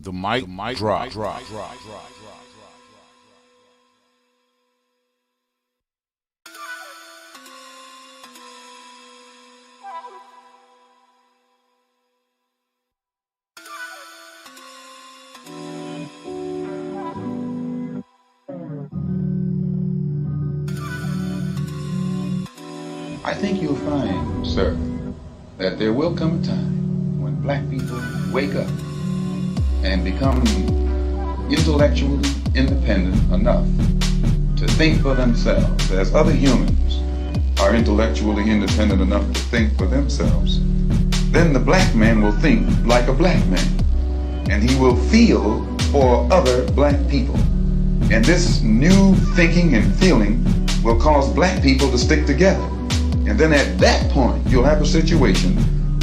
The mic drop. I think you'll find, sir, that there will come a time when black people wake up and become intellectually independent enough to think for themselves, as other humans are intellectually independent enough to think for themselves. Then the black man will think like a black man, and he will feel for other black people. And this new thinking and feeling will cause black people to stick together. And then at that point, you'll have a situation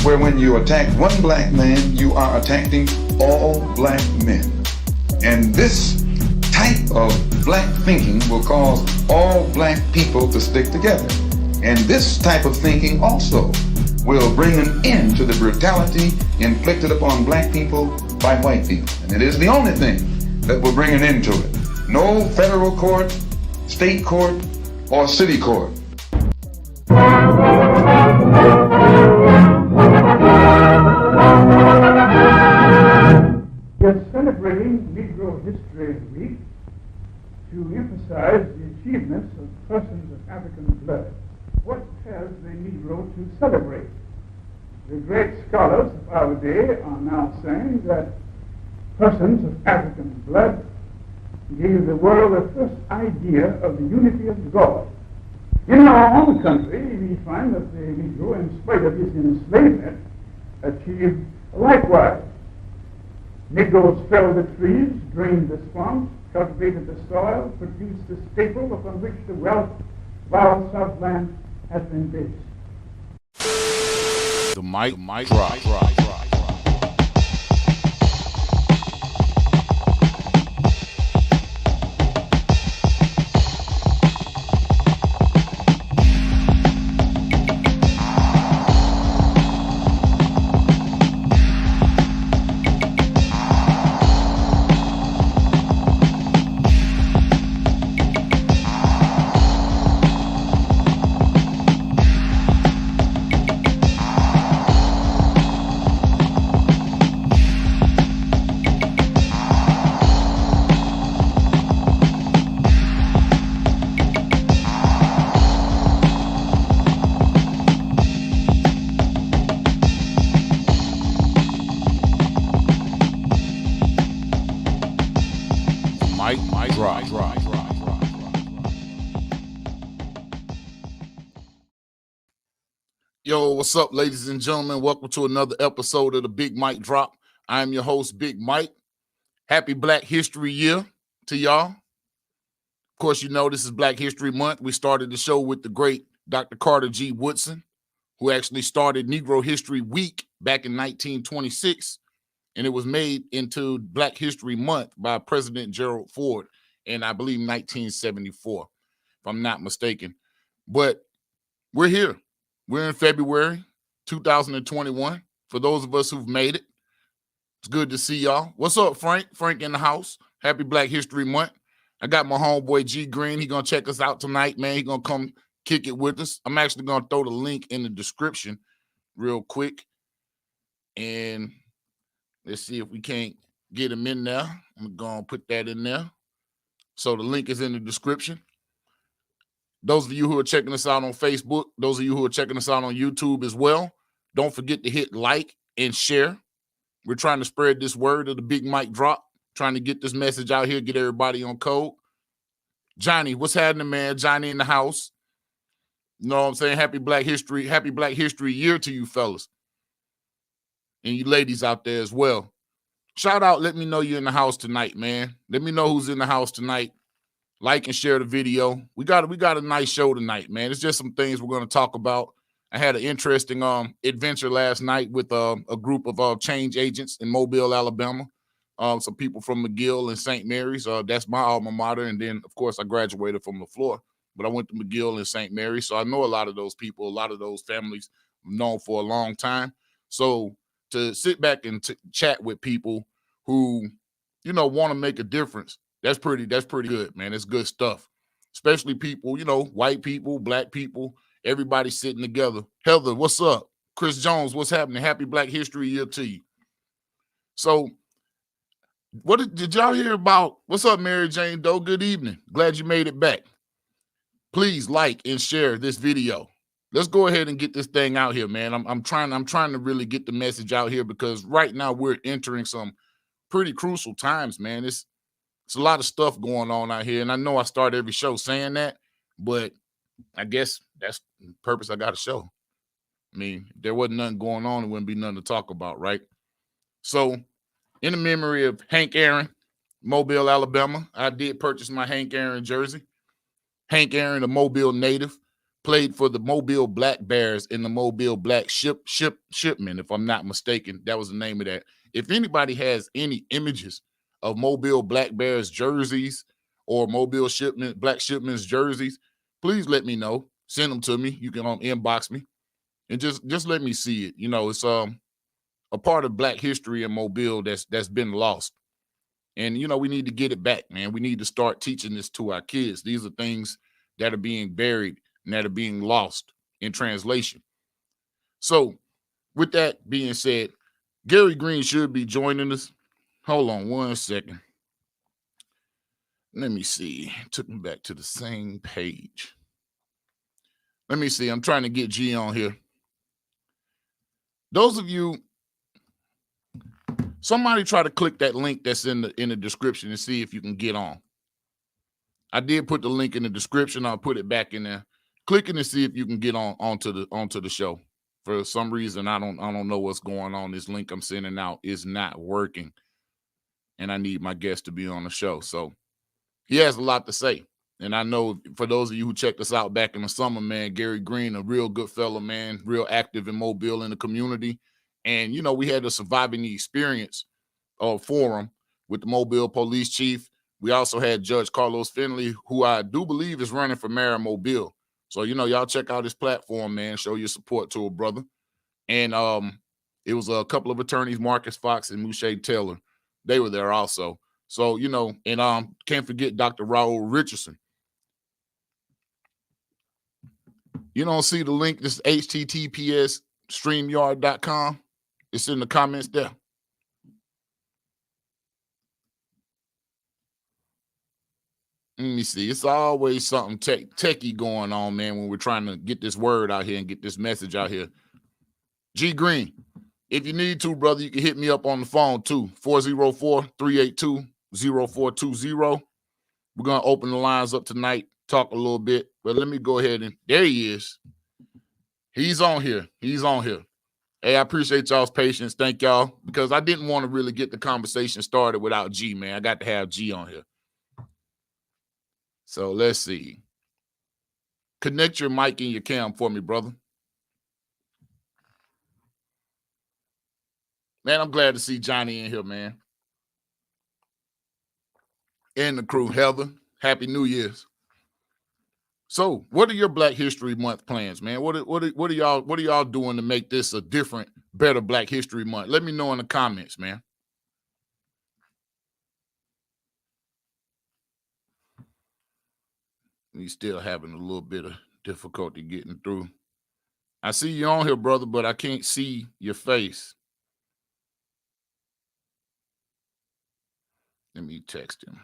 where when you attack one black man, you are attacking all black men. And this type of black thinking will cause all black people to stick together. And this type of thinking also will bring an end to the brutality inflicted upon black people by white people. And it is the only thing that will bring an end to it. No federal court, state court, or city court. We're celebrating Negro History Week to emphasize the achievements of persons of African blood. What has the Negro to celebrate? The great scholars of our day are now saying that persons of African blood gave the world the first idea of the unity of God. In our own country, we find that the Negro, in spite of his enslavement, achieved likewise. Negroes felled the trees, drained the swamps, cultivated the soil, produced the staple upon which the wealth of our Southland has been based. The mic drop. Mic drop. Yo, what's up, ladies and gentlemen? Welcome to another episode of the Big Mike Drop. I am your host, Big Mike. Happy Black History Year to y'all. Of course, you know this is Black History Month. We started the show with the great Dr. Carter G. Woodson, who actually started Negro History Week back in 1926, and it was made into Black History Month by President Gerald Ford in, I believe, 1974, if I'm not mistaken. But we're here. We're in February 2021. For those of us who've made it, it's good to see y'all. What's up, Frank? Frank in the house. Happy Black History Month. I got my homeboy G Green. He's going to check us out tonight, man. He's going to come kick it with us. I'm actually going to throw the link in the description real quick. And let's see if we can't get him in there. I'm going to put that in there. So the link is in the description. Those of you who are checking us out on Facebook, those of you who are checking us out on YouTube as well, don't forget to hit like and share. We're trying to spread this word of the Big Mike Drop, trying to get this message out here, get everybody on code. Johnny, what's happening, man? Johnny in the house. You know what I'm saying? Happy Black History Year to you fellas. And you ladies out there as well. Shout out, let me know you're in the house tonight, man. Let me know who's in the house tonight. Like and share the video. We got a nice show tonight, man. It's just some things we're going to talk about. I had an interesting adventure last night with a group of change agents in Mobile, Alabama. Some people from McGill and St. Mary's. That's my alma mater. And then, of course, I graduated from LaFleur. But I went to McGill and St. Mary's. So I know a lot of those people, a lot of those families I've known for a long time. So to sit back and chat with people who, you know, want to make a difference. That's pretty good, man. It's good stuff. Especially people, you know, white people, black people, everybody sitting together. Heather, what's up? Chris Jones, what's happening? Happy Black History Year to you. So, did y'all hear about? What's up, Mary Jane Doe? Good evening. Glad you made it back. Please like and share this video. Let's go ahead and get this thing out here, man. I'm trying to really get the message out here, because right now we're entering some pretty crucial times, man. It's a lot of stuff going on out here, and I know I start every show saying that, but I guess that's the purpose I got a show. I mean, if there wasn't nothing going on, there wouldn't be nothing to talk about, right? So, in the memory of Hank Aaron, Mobile, Alabama, I did purchase my Hank Aaron jersey. Hank Aaron, a Mobile native, played for the Mobile Black Bears in the Mobile Black Shipmen, if I'm not mistaken. That was the name of that. If anybody has any images of Mobile Black Bears jerseys or Mobile Black Shipmen's jerseys, please let me know. Send them to me. You can inbox me and just let me see it. You know, it's a part of Black history in Mobile that's been lost. And, you know, we need to get it back, man. We need to start teaching this to our kids. These are things that are being buried and that are being lost in translation. So, with that being said, Gary Green should be joining us. Hold on one second. Let me see. Took me back to the same page. Let me see. I'm trying to get G on here. Those of you, somebody try to click that link that's in the description and see if you can get on. I did put the link in the description. I'll put it back in there. Click it and see if you can get onto the show. For some reason, I don't know what's going on. This link I'm sending out is not working, and I need my guest to be on the show. So he has a lot to say, and I know for those of you who checked us out back in the summer, man, Gary Green, a real good fella, man, real active in Mobile in the community, and you know we had a surviving the experience forum with the Mobile police chief. We also had Judge Carlos Finley, who I do believe is running for mayor of Mobile. So, you know, y'all check out his platform, man. Show your support to a brother. And it was a couple of attorneys, Marcus Fox and Mouche Taylor. They were there also. So, you know, and can't forget Dr. Raul Richardson. You don't see the link, this is https streamyard.com. It's in the comments there. Let me see. It's always something techie going on, man, when we're trying to get this word out here and get this message out here. G Green, if you need to, brother, you can hit me up on the phone too. 404-382-0420. We're going to open the lines up tonight, talk a little bit. But let me go ahead and there he is. He's on here. He's on here. Hey, I appreciate y'all's patience. Thank y'all. Because I didn't want to really get the conversation started without G, man. I got to have G on here. So let's see. Connect your mic and your cam for me, brother. Man, I'm glad to see Johnny in here, man. And the crew, Heather. Happy New Year's. So, what are your Black History Month plans, man? What are y'all doing to make this a different, better Black History Month? Let me know in the comments, man. We still having a little bit of difficulty getting through. I see you on here, brother, but I can't see your face. Let me text him.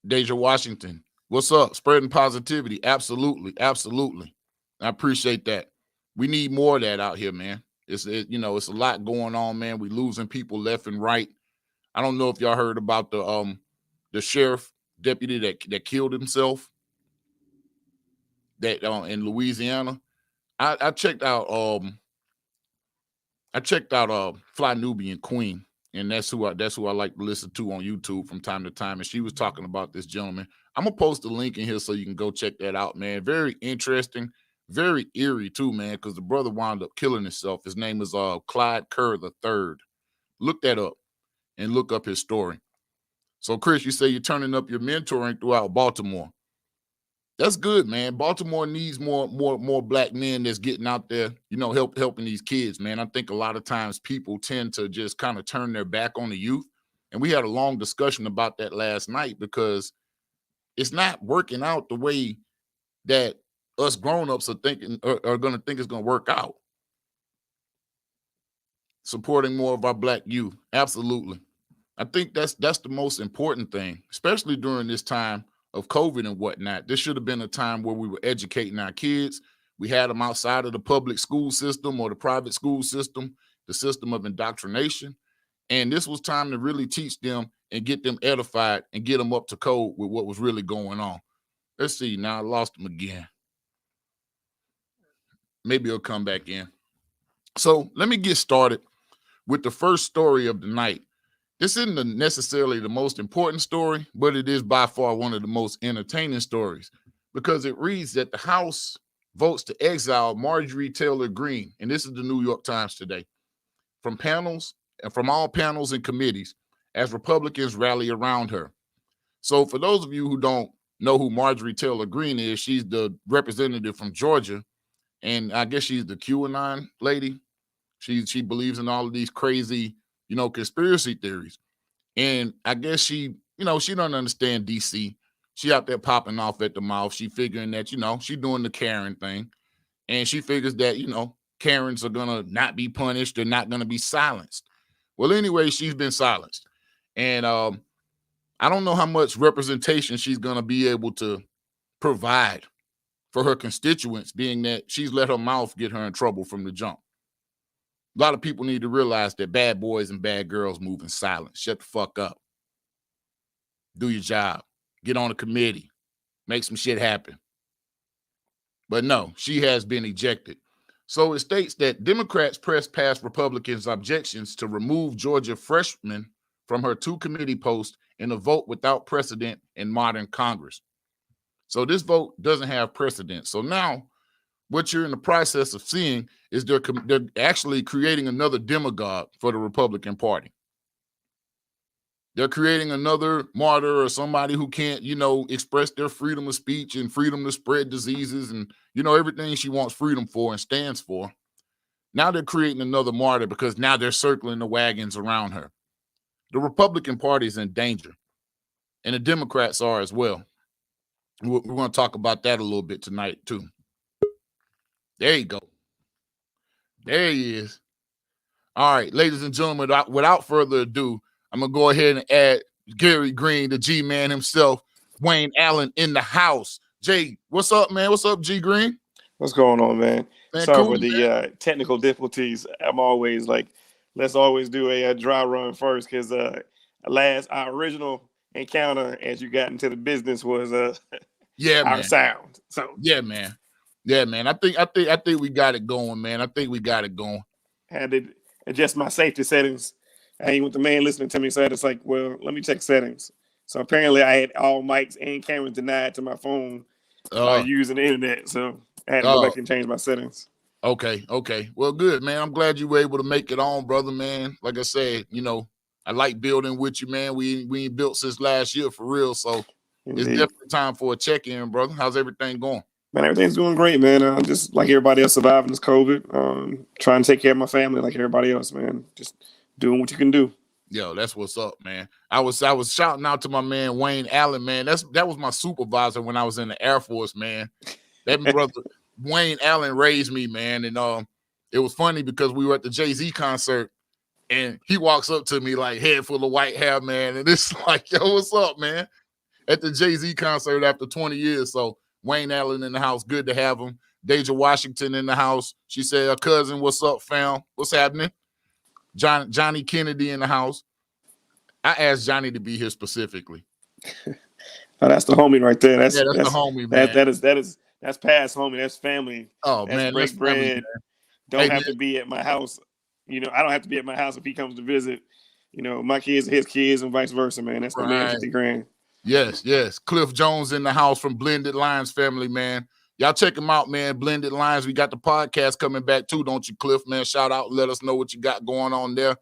Deja Washington, what's up? Spreading positivity. Absolutely. Absolutely. I appreciate that. We need more of that out here, man. It's a lot going on, man. We losing people left and right. I don't know if y'all heard about the sheriff deputy that killed himself that in Louisiana. I checked out Fly Nubian Queen, and that's who I like to listen to on YouTube from time to time. And she was talking about this gentleman. I'm gonna post a link in here so you can go check that out, man. Very interesting, very eerie too, man, because the brother wound up killing himself. His name is Clyde Kerr III. Look that up and look up his story. So, Chris, you say you're turning up your mentoring throughout Baltimore. That's good, man. Baltimore needs more black men that's getting out there, helping these kids, man. I think a lot of times people tend to just kind of turn their back on the youth. And we had a long discussion about that last night because it's not working out the way that us grown-ups are going to think it's going to work out. Supporting more of our black youth. Absolutely. I think that's the most important thing, especially during this time of COVID and whatnot. This should have been a time where we were educating our kids. We had them outside of the public school system or the private school system, the system of indoctrination. And this was time to really teach them and get them edified and get them up to code with what was really going on. Let's see. Now I lost him again. Maybe he'll come back in. So let me get started with the first story of the night. This isn't necessarily the most important story, but it is by far one of the most entertaining stories because it reads that the House votes to exile Marjorie Taylor Greene, and this is the New York Times today, from all panels and committees as Republicans rally around her. So for those of you who don't know who Marjorie Taylor Greene is, she's the representative from Georgia, and I guess she's the QAnon lady. She believes in all of these crazy, conspiracy theories. And I guess she don't understand DC. She out there popping off at the mouth. She figuring that, she doing the Karen thing. And she figures that, Karens are going to not be punished. They're not going to be silenced. Well, anyway, she's been silenced. And I don't know how much representation she's going to be able to provide for her constituents, being that she's let her mouth get her in trouble from the jump. A lot of people need to realize that bad boys and bad girls move in silence. Shut the fuck up. Do your job. Get on a committee. Make some shit happen. But no, she has been ejected. So it states that Democrats pressed past Republicans' objections to remove Georgia freshman from her 2 committee posts in a vote without precedent in modern Congress. So this vote doesn't have precedent. So now what you're in the process of seeing is they're actually creating another demagogue for the Republican Party. They're creating another martyr or somebody who can't, express their freedom of speech and freedom to spread diseases and, everything she wants freedom for and stands for. Now they're creating another martyr because now they're circling the wagons around her. The Republican Party is in danger, and the Democrats are as well. We're going to talk about that a little bit tonight, too. There you go. There he is. All right, ladies and gentlemen, without further ado, I'm going to go ahead and add Gary Green, the G-Man himself, Wayne Allen in the house. Jay, what's up, man? What's up, G Green? What's going on, man? Sorry cool, for the technical difficulties. I'm always like, let's always do a dry run first because our original encounter as you got into the business was our sound. So yeah, man. I think we got it going, man. I think we got it going. Had to adjust my safety settings. I ain't with the man listening to me, so it's like, well, let me check settings. So apparently I had all mics and cameras denied to my phone using the internet. So I had to go back and change my settings. Okay. Well, good, man. I'm glad you were able to make it on, brother, man. Like I said, I like building with you, man. We ain't built since last year for real. So It's definitely time for a check-in, brother. How's everything going? Man, everything's going great, man. Just like everybody else surviving this COVID, trying to take care of my family like everybody else, man. Just doing what you can do. Yo, that's what's up, man. I was shouting out to my man Wayne Allen, man. That was my supervisor when I was in the Air Force, man. That brother Wayne Allen raised me, man. And it was funny because we were at the Jay-Z concert and he walks up to me like head full of white hair, man. And it's like, yo, what's up, man? At the Jay-Z concert after 20 years. So Wayne Allen in the house. Good to have him. Deja Washington in the house. She said, her cousin, what's up, fam? What's happening? Johnny Kennedy in the house. I asked Johnny to be here specifically. Oh, that's the homie right there. That's the homie, man. That's past homie. That's family. Oh, that's man. Break bread. Family, man. Don't have to be at my house. I don't have to be at my house if he comes to visit. My kids are his kids and vice versa, man. That's my man, 50 grand. Yes. Cliff Jones in the house from Blended Lines family, man. Y'all check him out, man. Blended Lines. We got the podcast coming back too, don't you, Cliff, man? Shout out. Let us know what you got going on there.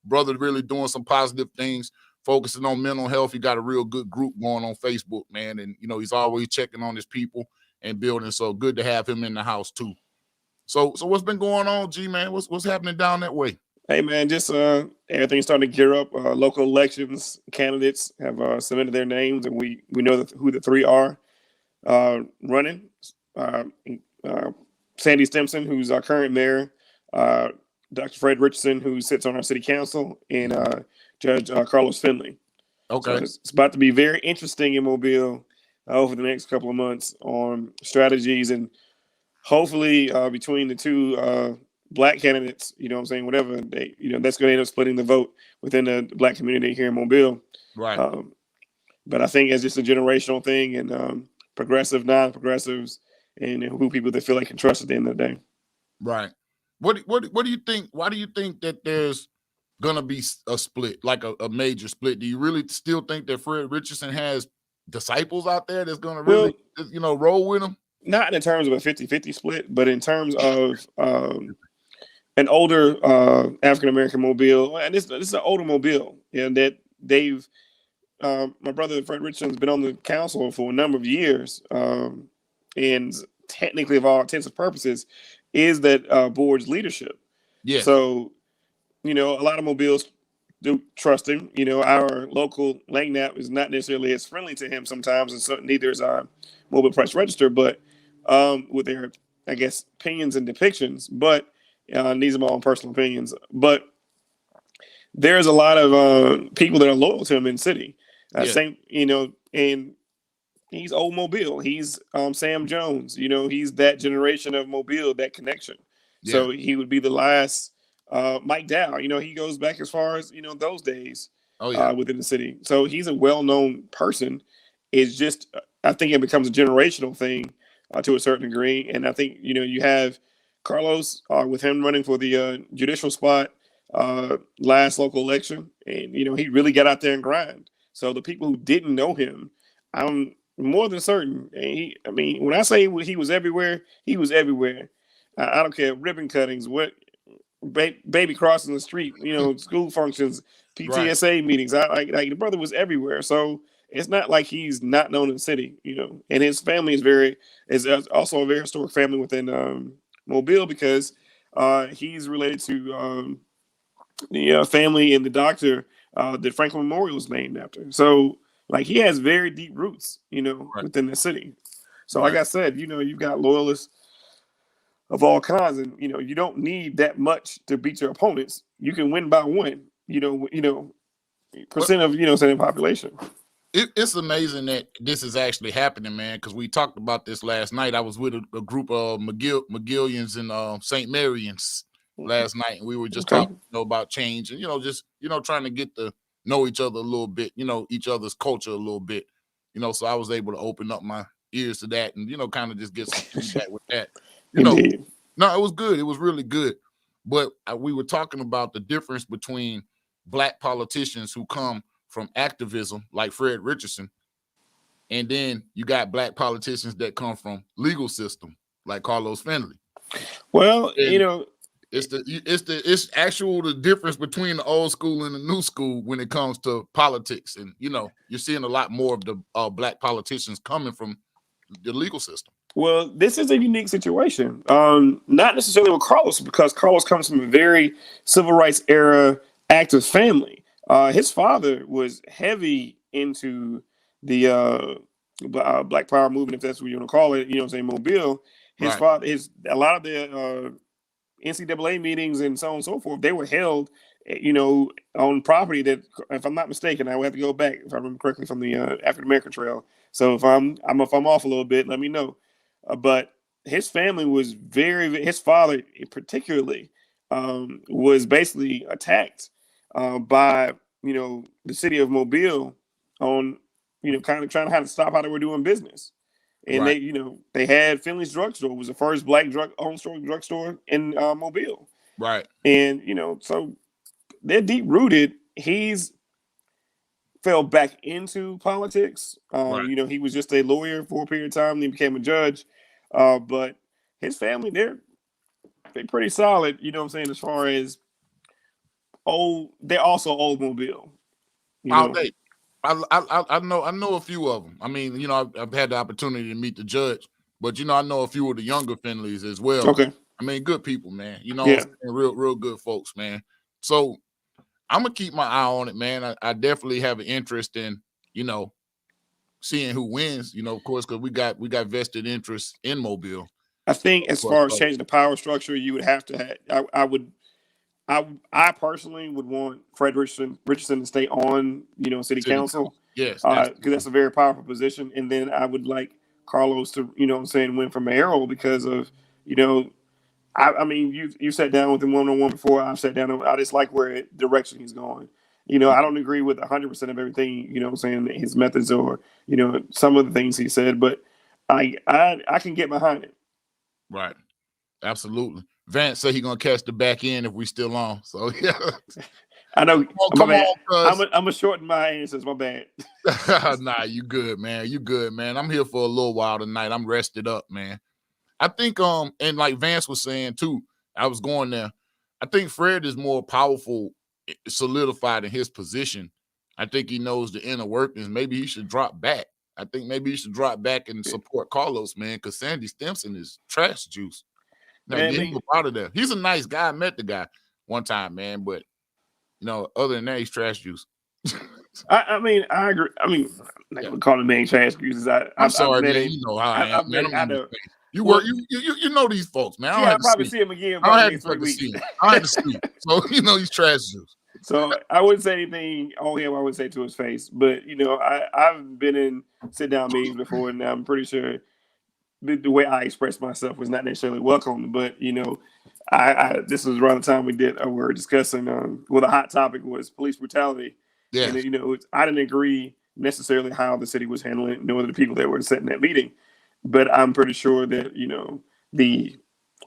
Brother really doing some positive things focusing on mental health. He got a real good group going on Facebook, man. And, he's always checking on his people and building. So good to have him in the house too. So what's been going on, G, man? What's happening down that way? Hey, man, just everything's starting to gear up. Local elections, candidates have submitted their names, and we know who the three are running. Sandy Stimson, who's our current mayor, Dr. Fred Richardson, who sits on our city council, and Judge Carlos Finley. Okay. So it's about to be very interesting in Mobile over the next couple of months on strategies, and hopefully between the two Black candidates, whatever they, that's going to end up splitting the vote within the Black community here in Mobile. Right. But I think it's just a generational thing, and progressive, non-progressives, and who people that feel like can trust at the end of the day. Right. What do you think? Why do you think that there's gonna be a split, like a major split? Do you really still think that Fred Richardson has disciples out there that's gonna really, roll with him? Not in terms of a 50-50 split, but in terms of an older African-American Mobile, and this is an older Mobile, that they've, my brother Fred Richardson's been on the council for a number of years, and technically, of all intents and purposes, is that board's leadership. Yeah. So, a lot of Mobiles do trust him. Our local Langnap is not necessarily as friendly to him sometimes, and so neither is our Mobile Press Register, but with their, I guess, opinions and depictions. But these are my own personal opinions. But there's a lot of people that are loyal to him in the city. Same, and he's old Mobile. He's Sam Jones. He's that generation of Mobile, that connection. Yeah. So he would be the last Mike Dow. He goes back as far as, those days within the city. So he's a well-known person. It's just, I think it becomes a generational thing to a certain degree. And I think, you have Carlos with him running for the judicial spot last local election. And, he really got out there and grind. So the people who didn't know him, I'm more than certain. And when I say he was everywhere, he was everywhere. I don't care, ribbon cuttings, what baby crossing the street, school functions, PTSA meetings. Like the brother was everywhere. So it's not like he's not known in the city, And his family is also a very historic family within Mobile, because he's related to the family and the doctor that Franklin Memorial was named after. So, he has very deep roots, within the city. So, like I said, you've got loyalists of all kinds, and you don't need that much to beat your opponents. You can win by one, percent of the population. It's amazing that this is actually happening, man, because we talked about this last night. I was with a group of McGillians and St. Marians last night, and we were just talking about change and just trying to get to know each other a little bit, each other's culture a little bit, so I was able to open up my ears to that and kind of just get some feedback with that. No, it was good. It was really good. But we were talking about the difference between Black politicians who come from activism, like Fred Richardson, and then you got Black politicians that come from legal system, like Carlos Finley. Well, and it's actual the difference between the old school and the new school when it comes to politics, and you're seeing a lot more of the Black politicians coming from the legal system. Well, this is a unique situation. Not necessarily with Carlos, because Carlos comes from a very civil rights era active family. His father was heavy into the Black Power movement, if that's what you want to call it. Mobile. His father, a lot of the NCAA meetings and so on and so forth, they were held, on property that, if I'm not mistaken, I would have to go back if I remember correctly from the African American Trail. So if I'm off a little bit, let me know. But his family was his father particularly was basically attacked by the city of Mobile on kind of trying to stop how they were doing business. And they had Finley's drugstore, was the first Black owned drugstore in Mobile. Right. And so they're deep rooted. He's fell back into politics. He was just a lawyer for a period of time, then he became a judge. But his family, they're pretty solid, as far as they're also old Mobile. I know a few of them. I mean, I've had the opportunity to meet the judge, but I know a few of the younger Finleys as well. Okay. I mean, good people, man. Real good folks, man. So I'm gonna keep my eye on it, man. I definitely have an interest in, seeing who wins. Of course, because we got vested interest in Mobile. I think as far as changing the power structure, you would have to have. I personally would want Fred Richardson to stay on, city council. Yes, because that's a very powerful position. And then I would like Carlos to, win for mayoral because of, I mean, you sat down with him one-on-one before. I've sat down. I just like where direction he's going. I don't agree with 100% of everything, his methods or, some of the things he said, but I can get behind it. Right. Absolutely. Vance said he's gonna catch the back end if we still on. So yeah. I know. Come on, I'm gonna shorten my answers. My bad. Nah, you good, man. You good, man. I'm here for a little while tonight. I'm rested up, man. I think and like Vance was saying too, I was going there. I think Fred is more powerful, solidified in his position. I think he knows the inner workings. Maybe he should drop back. I think maybe he should drop back and support Carlos, man, because Sandy Stimson is trash juice. Now, get him out of there. He's a nice guy. I met the guy one time, man, but other than that, he's trash juice. I mean, I agree. I mean, I would call him man trash juice. I'm sorry, man. You know how I am. Man, you work. You know these folks, man. I'll probably see him again. I had to see him. I had to see him. So he's trash juice. So I wouldn't say anything on him. I would say to his face, but I've been in sit down meetings before, and I'm pretty sure the way I expressed myself was not necessarily welcome. But this was around the time we were discussing. The hot topic was police brutality. Yeah, and I didn't agree necessarily how the city was handling it, nor the people that were sitting in that meeting. But I'm pretty sure that the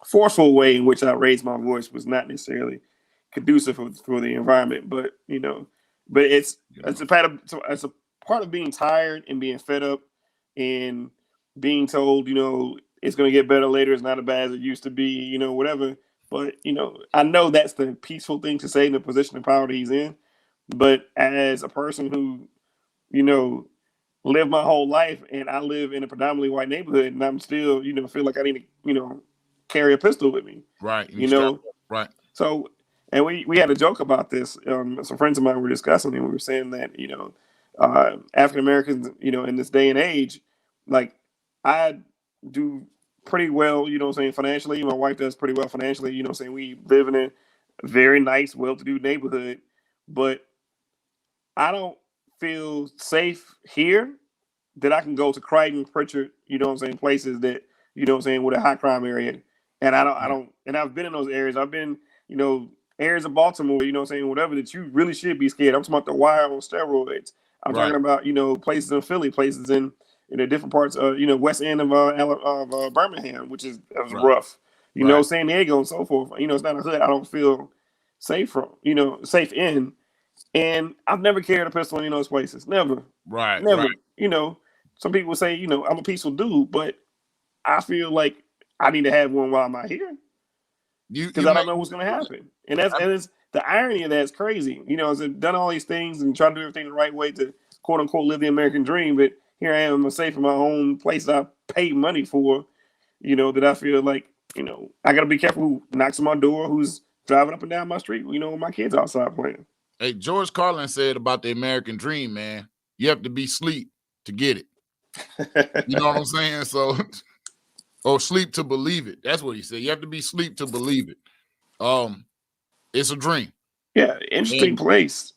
forceful way in which I raised my voice was not necessarily conducive for the environment. But but it's a part of being tired and being fed up and being told it's going to get better later. It's not as bad as it used to be. Whatever. But I know that's the peaceful thing to say in the position of power that he's in. But as a person who lived my whole life, and I live in a predominantly white neighborhood, and I'm still, feel like I need to, carry a pistol with me. Right. Right. So, and we had a joke about this. Some friends of mine were discussing, and we were saying that, African Americans, in this day and age, like I do pretty well, financially. My wife does pretty well financially. We live in a very nice, well-to-do neighborhood, but I don't feel safe here that I can go to Crichton, Pritchard, places that, with a high crime area. And I don't, and I've been in those areas. I've been, areas of Baltimore, whatever, that you really should be scared. I'm talking about the Wire on steroids. I'm talking about, places in Philly, places in different parts of, west end of Birmingham, which is rough. San Diego and so forth. It's not a hood I don't feel safe from, safe in. And I've never carried a pistol in those places. Never. Right. Never. Right. Some people say, I'm a peaceful dude, but I feel like I need to have one while I'm out here. Because I don't know what's going to happen. And it's the irony of that is crazy. I've done all these things and trying to do everything the right way to quote unquote live the American dream. But here I am, safe in my own place that I paid money for, that I feel like, I got to be careful who knocks on my door, who's driving up and down my street, when my kids outside playing. Hey, George Carlin said about the American dream, man, you have to be asleep to get it. You know what I'm saying? So, or sleep to believe it. That's what he said. You have to be asleep to believe it. It's a dream. Yeah, interesting place.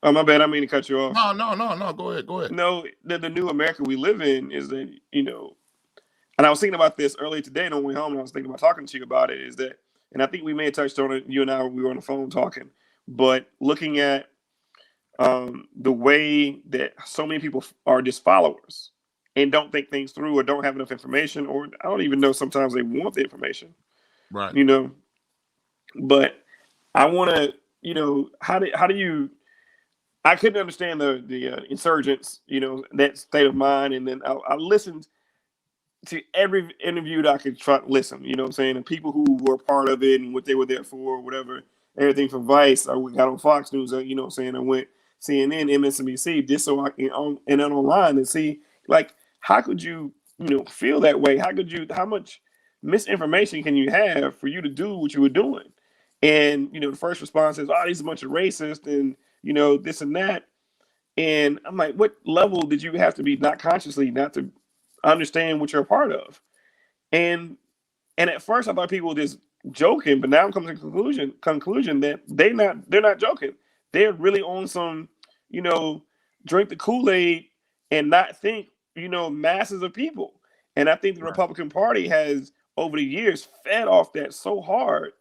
Oh, my bad. I mean to cut you off. No. Go ahead. No, the new America we live in is that, and I was thinking about this earlier today on the way home, and I was thinking about talking to you about it, is that, and I think we may have touched on it, you and I, we were on the phone talking, but looking at the way that so many people are just followers and don't think things through or don't have enough information, or I don't even know sometimes they want the information. Right. But I want to, how do you, I couldn't understand the insurgents, that state of mind. And then I listened to every interview that I could try to listen, and people who were part of it and what they were there for, whatever, everything from Vice. I got on Fox News, I went CNN, MSNBC, just so I can and then online and see, like, how could you, feel that way? How much misinformation can you have for you to do what you were doing? And, the first response is, oh, these are a bunch of racists and, this and that. And I'm like, what level did you have to be, not consciously, not to understand what you're a part of? And at first I thought people were just joking, but now I'm coming to the conclusion that they're not joking. They're really on some, drink the Kool-Aid and not think, masses of people. And I think the Republican Party has over the years fed off that so hard,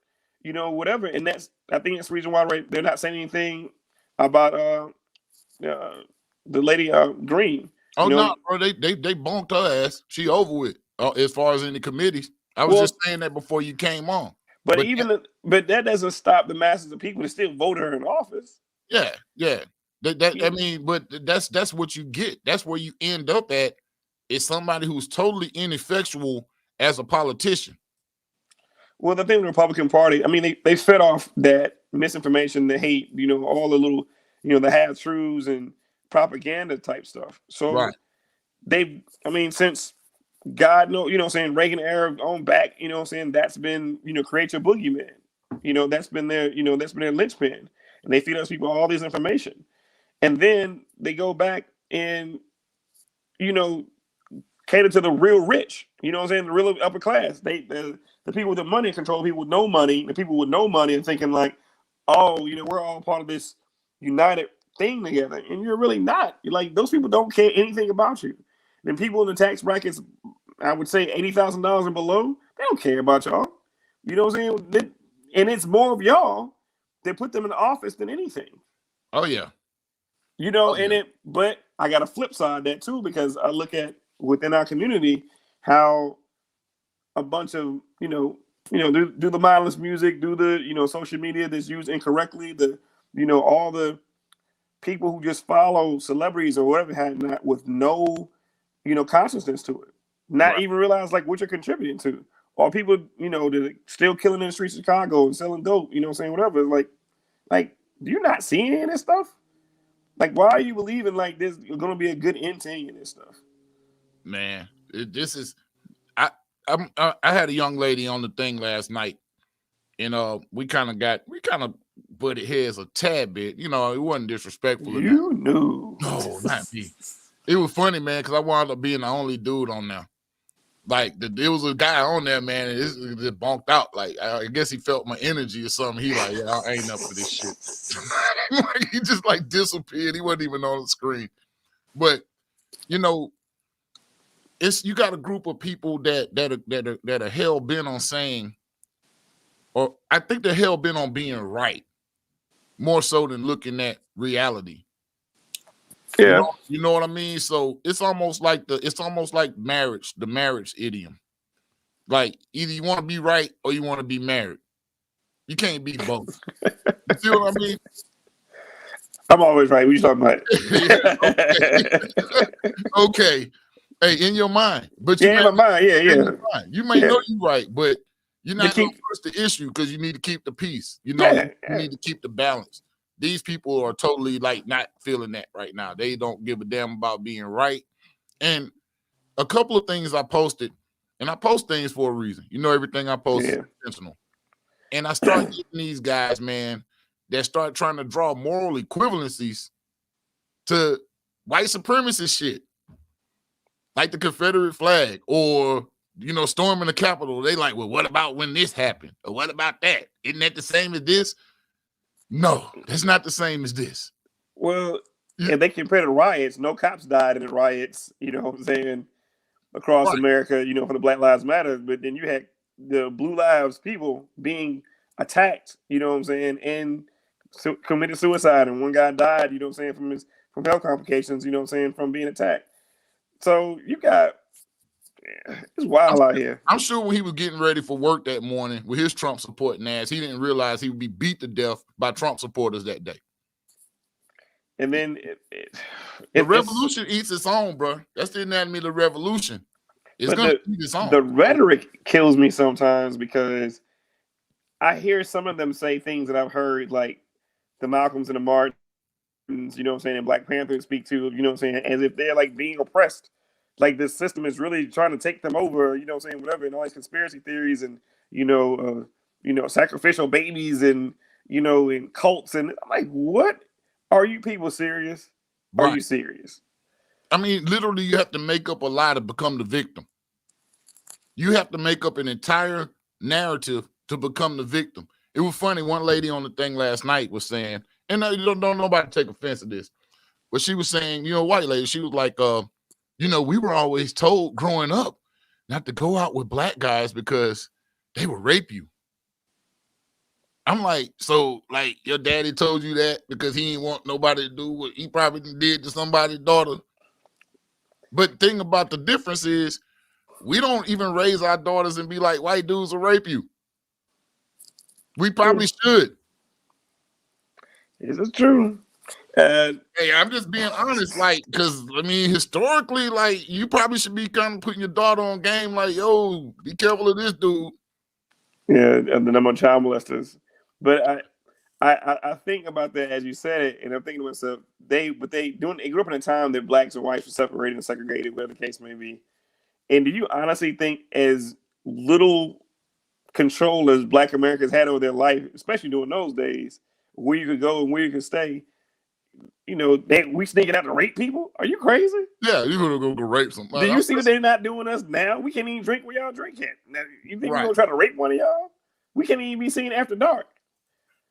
whatever. And I think that's the reason why they're not saying anything about the lady Green. Oh no, bro, they bonked her ass. She over with as far as in the committees. I was just saying that before you came on. But that doesn't stop the masses of people to still vote her in office. Yeah. I mean, but that's what you get. That's where you end up at. Is somebody who's totally ineffectual as a politician. Well, the thing with the Republican Party, I mean, they fed off that misinformation, the hate, all the little, the half-truths and propaganda type stuff. So since God knows, Reagan era on back, that's been, create your boogeyman. That's been their linchpin. And they feed us people all this information. And then they go back and, cater to the real rich, the real upper class. The people with the money control people with no money, the people with no money and thinking like, oh, we're all part of this united thing together. And you're really not. You're like, those people don't care anything about you. Then people in the tax brackets, I would say $80,000 and below, they don't care about y'all. You know what I'm saying? And it's more of y'all that put them in the office than anything. Oh yeah. But I got a flip side of that too, because I look at within our community how a bunch of do the mindless music, do the social media that's used incorrectly, all the people who just follow celebrities or whatever with no consciousness to it, not even realize like what you're contributing to, or people that are still killing in the streets of Chicago and selling dope, whatever. Like do you not see any of this stuff? Like, why are you believing like there's going to be a good end to any of this stuff? Man, this is. I had a young lady on the thing last night, and we kind of butted heads a tad bit. It wasn't disrespectful. You knew. No, not me. It was funny, man, because I wound up being the only dude on there. Like there was a guy on there, man, and it just bonked out. Like I guess he felt my energy or something. He like, yeah, I ain't up for this shit. Like, he just like disappeared. He wasn't even on the screen. But you got a group of people that are hell bent on saying, or I think they're hell bent on being right, more so than looking at reality. Yeah, you know what I mean. So it's almost like marriage, the marriage idiom. Like either you want to be right or you want to be married. You can't be both. You see what I mean? I'm always right. What you talking about? Yeah, okay. Hey, in your mind, but in my mind, yeah. You may know you're right, but you're not going to push the issue because you need to keep the peace. You need to keep the balance. These people are totally like not feeling that right now. They don't give a damn about being right. And a couple of things I posted, and I post things for a reason. Everything I post is intentional. And I start getting these guys, man, that start trying to draw moral equivalencies to white supremacist shit. Like the Confederate flag or, storming the Capitol. They like, well, what about when this happened? Or what about that? Isn't that the same as this? No, that's not the same as this. Well, if they compare the riots, no cops died in the riots, what I'm saying, across America, for the Black Lives Matter. But then you had the Blue Lives people being attacked, what I'm saying, and committed suicide. And one guy died, what I'm saying, from health complications, what I'm saying, from being attacked. So you got, it's wild out here. I'm sure when he was getting ready for work that morning with his Trump supporting ass, he didn't realize he would be beat to death by Trump supporters that day. And then the revolution eats its own, bro. That's the anatomy of the revolution. It's going to eat its own. The rhetoric kills me sometimes because I hear some of them say things that I've heard, like the Malcolms and the Martins you know what I'm saying, and Black Panther speak to, you know what I'm saying, as if they're like being oppressed. Like this system is really trying to take them over, you know what I'm saying, whatever, and all these conspiracy theories and, sacrificial babies and, and cults. And I'm like, what? Are you people serious? Are you serious? I mean, literally, you have to make up a lie to become the victim. You have to make up an entire narrative to become the victim. It was funny. One lady on the thing last night was saying, and don't nobody take offense to this, but she was saying, white lady, she was like, we were always told growing up not to go out with black guys because they would rape you. I'm like, so like your daddy told you that because he didn't want nobody to do what he probably did to somebody's daughter. But the thing about the difference is we don't even raise our daughters and be like, white dudes will rape you. We probably should. Is it true? Hey, I'm just being honest, like, because I mean, historically, like, you probably should be kind of putting your daughter on game, like, yo, be careful of this dude. Yeah, and the number of child molesters. But I think about that as you said it, and I'm thinking to myself, they grew up in a time that blacks and whites were separated and segregated, whatever the case may be. And do you honestly think as little control as Black Americans had over their life, especially during those days, where you could go and where you could stay, we sneaking out to rape people? Are you crazy? Yeah, you're gonna go rape somebody. Do you see what they're not doing us now? We can't even drink where y'all drink at. Now, you think we're gonna try to rape one of y'all? We can't even be seen after dark.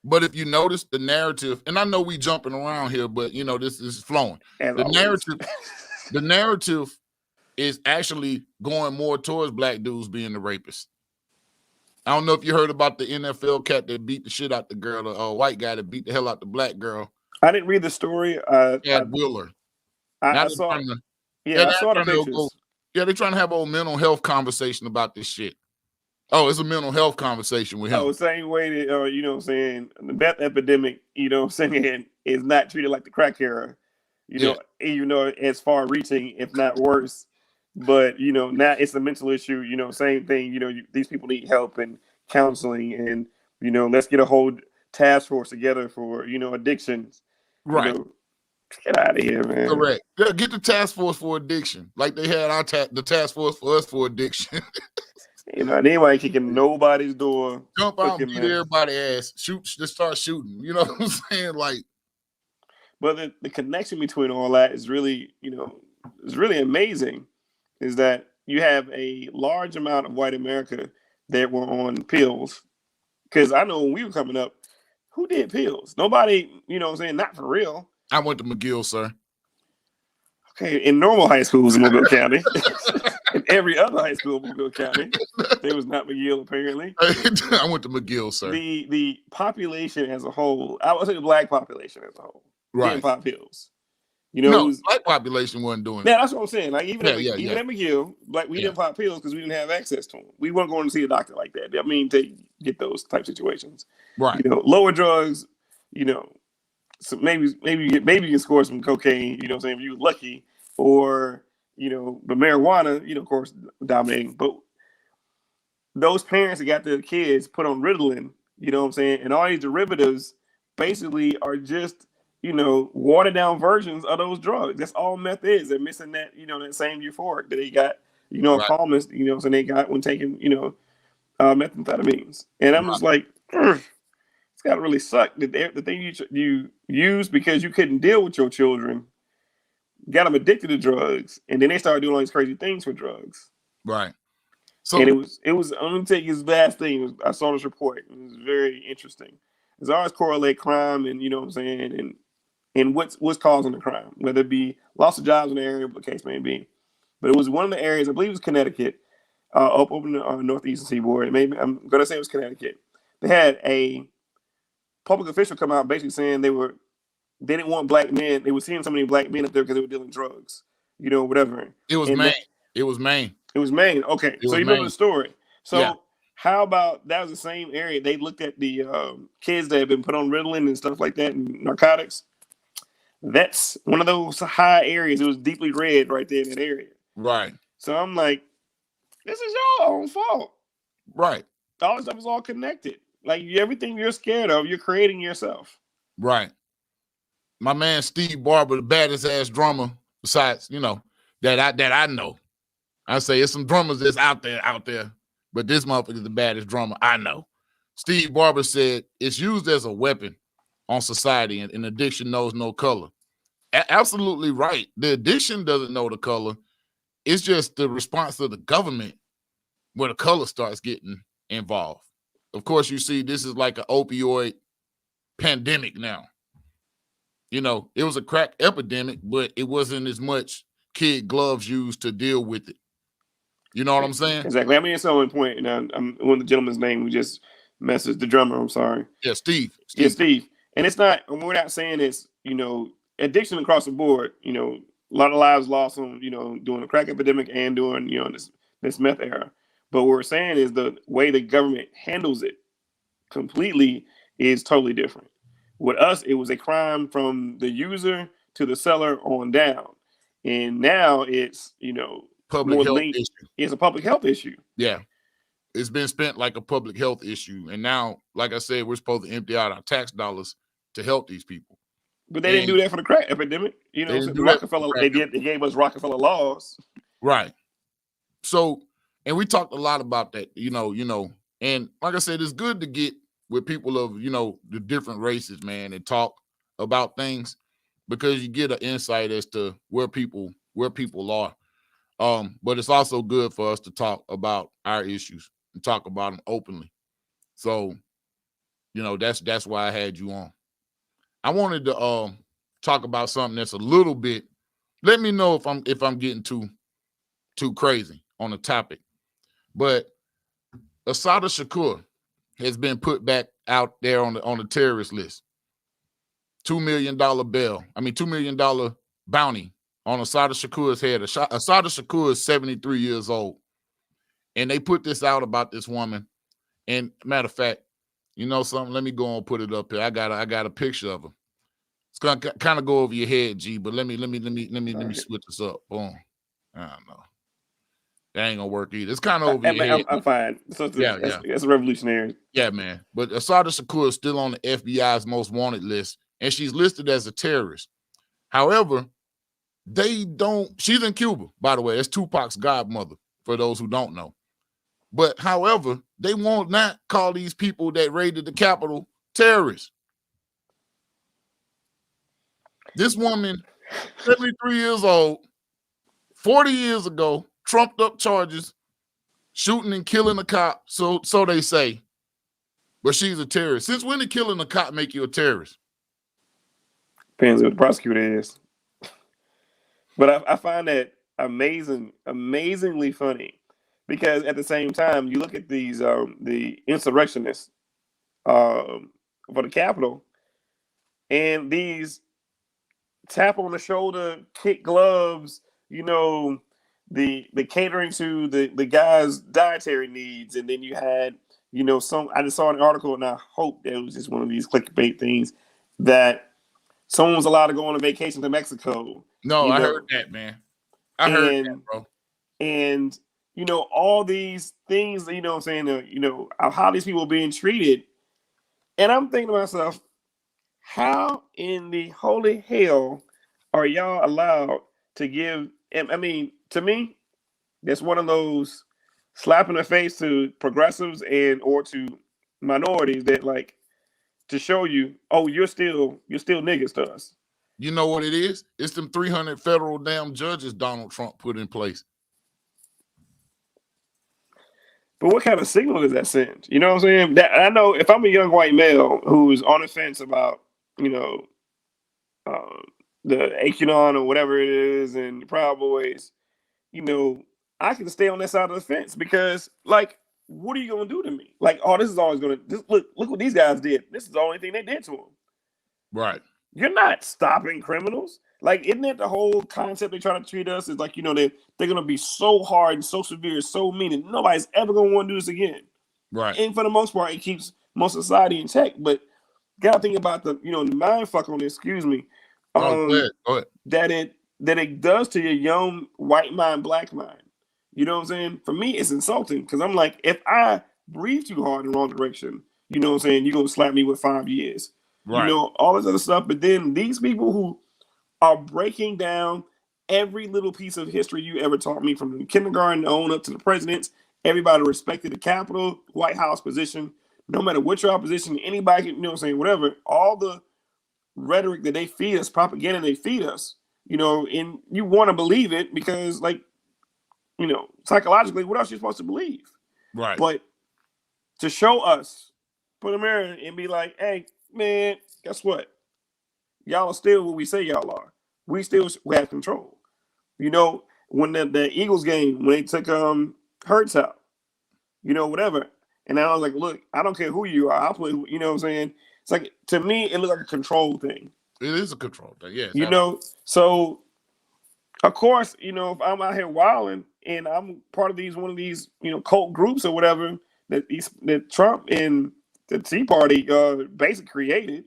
But if you notice the narrative, and I know we jumping around here, but this is flowing. The narrative is actually going more towards black dudes being the rapists. I don't know if you heard about the NFL cat that beat the shit out the girl, the white guy that beat the hell out the black girl. I didn't read the story. Wheeler. I saw the pictures. They're trying to have a mental health conversation about this shit. Oh, it's a mental health conversation with him. Oh, same way that, the meth epidemic, is not treated like the crack era, even though it's far reaching, if not worse. But, now it's a mental issue, same thing, these people need help and counseling and, let's get a whole task force together for, addictions. Right. Get out of here, man. Correct. Yeah, get the task force for addiction. Like they had the task force for us for addiction. They ain't kicking nobody's door. Jump out and beat everybody's ass. Shoot, just start shooting. You know what I'm saying? Like, but the connection between all that is really, is really amazing. Is that you have a large amount of white America that were on pills. Because I know when we were coming up, who did pills? Nobody, not for real. I went to McGill, sir. Okay, in normal high schools in Mobile County. In every other high school in Mobile County. There was not McGill, apparently. I went to McGill, sir. The population as a whole, I would say the black population as a whole, didn't pop pills. No, black population wasn't doing it. Yeah, that's what I'm saying. Like even at McGill, we didn't pop pills because we didn't have access to them. We weren't going to see a doctor like that. I mean, to get those type situations. Right. Lower drugs, so maybe you can score some cocaine, if you were lucky, or the marijuana, of course, dominating. But those parents that got their kids put on Ritalin, and all these derivatives basically are just watered down versions of those drugs. That's all meth is. They're missing that, that same euphoric that they got, calmness, so they got when taking, methamphetamines. And I'm just like, it's got to really suck that the thing you use because you couldn't deal with your children got them addicted to drugs, and then they started doing all these crazy things for drugs. Right. So and it was I'm gonna take his vast thing. I saw this report. It was very interesting. As always correlate crime and and what's causing the crime, whether it be loss of jobs in the area, what the case may be. But it was one of the areas, I believe it was Connecticut, up over the northeastern seaboard. Maybe I'm gonna say it was Connecticut. They had a public official come out basically saying they didn't want black men. They were seeing so many black men up there because they were dealing drugs, whatever. It was Maine. It was Maine. It was Maine. Okay. So you remember the story. So how about that was the same area? They looked at the kids that have been put on Ritalin and stuff like that and narcotics. That's one of those high areas. It was deeply red right there in that area. Right. So I'm like, this is your own fault. Right. All this stuff is all connected. Like everything you're scared of, you're creating yourself. Right. my man Steve Barber, the baddest ass drummer besides, that I know. I say it's some drummers that's out there, but this motherfucker is the baddest drummer I know. Steve Barber said it's used as a weapon on society, and addiction knows no color. Absolutely right. The addiction doesn't know the color. It's just the response of the government where the color starts getting involved. Of course, you see this is like an opioid pandemic now. It was a crack epidemic, but it wasn't as much kid gloves used to deal with it. You know what I'm saying? Exactly. I mean, it's on point. And I'm one of the gentleman's name we just messaged, the drummer. I'm sorry. Yeah, Steve. Yeah, Steve. And it's not. We're not saying it's addiction across the board. A lot of lives lost on during the crack epidemic and during this meth era. But what we're saying is the way the government handles it completely is totally different. With us, it was a crime from the user to the seller on down, and now it's public health issue. It's a public health issue. Yeah. It's been spent like a public health issue. And now, like I said, we're supposed to empty out our tax dollars to help these people. But they didn't do that for the crack epidemic. They gave us Rockefeller laws. Right. So, and we talked a lot about that, and like I said, it's good to get with people of, the different races, man, and talk about things because you get an insight as to where people are. But it's also good for us to talk about our issues and talk about them openly. So, that's why I had you on. I wanted to talk about something that's a little bit. Let me know if I'm getting too crazy on the topic. But Assata Shakur has been put back out there on the terrorist list. $2 million bail. $2 million bounty on Assata Shakur's head. Assata Shakur is 73 years old. And they put this out about this woman. And matter of fact, something? Let me go and put it up here. I got a picture of her. It's gonna kind of go over your head, G, but let me switch this up. Boom. I don't know. That ain't gonna work either. It's kind of over your head. I'm fine. So it's a revolutionary. Yeah, man. But Assata Shakur is still on the FBI's most wanted list, and she's listed as a terrorist. However, she's in Cuba, by the way. That's Tupac's godmother, for those who don't know. But however, they won't not call these people that raided the Capitol terrorists. This woman, 73 years old, 40 years ago, trumped up charges, shooting and killing a cop, so they say. But she's a terrorist. Since when did killing a cop make you a terrorist? Depends what the prosecutor is. But I find that amazingly funny, because at the same time, you look at these the insurrectionists for the Capitol, and these tap on the shoulder, kick gloves, the catering to the guys' dietary needs, and then you had I just saw an article, and I hope that it was just one of these clickbait things that someone was allowed to go on a vacation to Mexico. No, I heard that, man. I heard that, bro. And all these things, what I'm saying, how these people are being treated. And I'm thinking to myself, how in the holy hell are y'all allowed to give? To me, that's one of those slap in the face to progressives or to minorities that to show you, oh, you're still niggas to us. You know what it is? It's them 300 federal damn judges Donald Trump put in place. But what kind of signal does that send? You know what I'm saying? That I know if I'm a young white male who's on the fence about, the AQAnon or whatever it is and the Proud Boys, I can stay on that side of the fence because, what are you going to do to me? This is always going to look what these guys did. This is the only thing they did to them. Right. You're not stopping criminals. Isn't that the whole concept they try to treat us? Is they're going to be so hard and so severe, so mean, and nobody's ever going to want to do this again. Right. And for the most part, it keeps most society in check. But got to think about the mind fuck on this. Excuse me. Go ahead. That it does to your young white mind, black mind. You know what I'm saying? For me, it's insulting because I'm like, if I breathe too hard in the wrong direction, you know what I'm saying? You're going to slap me with 5 years. you know, all this other stuff. But then these people who are breaking down every little piece of history you ever taught me, from the kindergarten on up to the presidents, everybody respected the Capitol, White House position, no matter what your opposition, anybody, you know what I'm saying, whatever, all the rhetoric that they feed us, propaganda they feed us, you know, and you want to believe it because, like, you know, psychologically, what else are you supposed to believe? Right. But to show us, put a mirror and be like, hey, man, guess what? Y'all are still what we say y'all are. We still have control. You know, when the Eagles game, when they took Hurts out, you know, whatever. And I was like, look, I don't care who you are. I'll play, you know what I'm saying? It's like, to me, it looked like a control thing. It is a control thing, yes. You know, so, of course, you know, if I'm out here wilding and I'm part of one of these, you know, cult groups or whatever that Trump and the Tea Party basically created,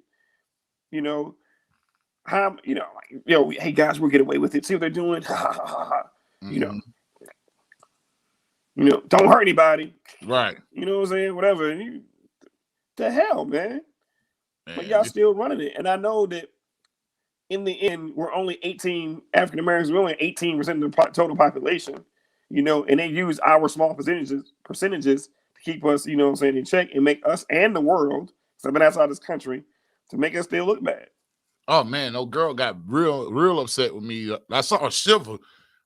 you know, how, you know, like, yo, hey guys, we'll get away with it. See what they're doing? You know, don't hurt anybody. Right. You know what I'm saying? Whatever. The hell, man. But y'all still running it. And I know that in the end, we're only 18 African Americans. We're only 18% of the total population. You know, and they use our small percentages to keep us, you know what I'm saying, in check and make us and the world, so I've been outside this country, to make us still look bad. Oh man, no girl got real upset with me. I saw her shiver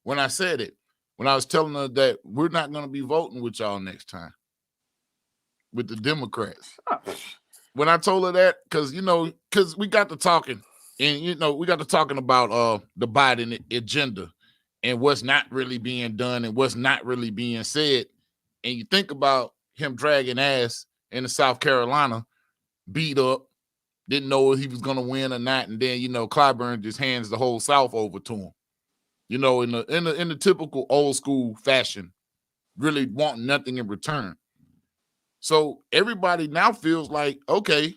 when I said it. When I was telling her that we're not going to be voting with y'all next time, with the Democrats. When I told her that, because we got to talking, and we got to talking about the Biden agenda and what's not really being done and what's not really being said. And you think about him dragging ass in the South Carolina, beat up, didn't know if he was going to win or not, and then Clyburn just hands the whole South over to him. In the typical old school fashion, really wanting nothing in return. So everybody now feels like, okay,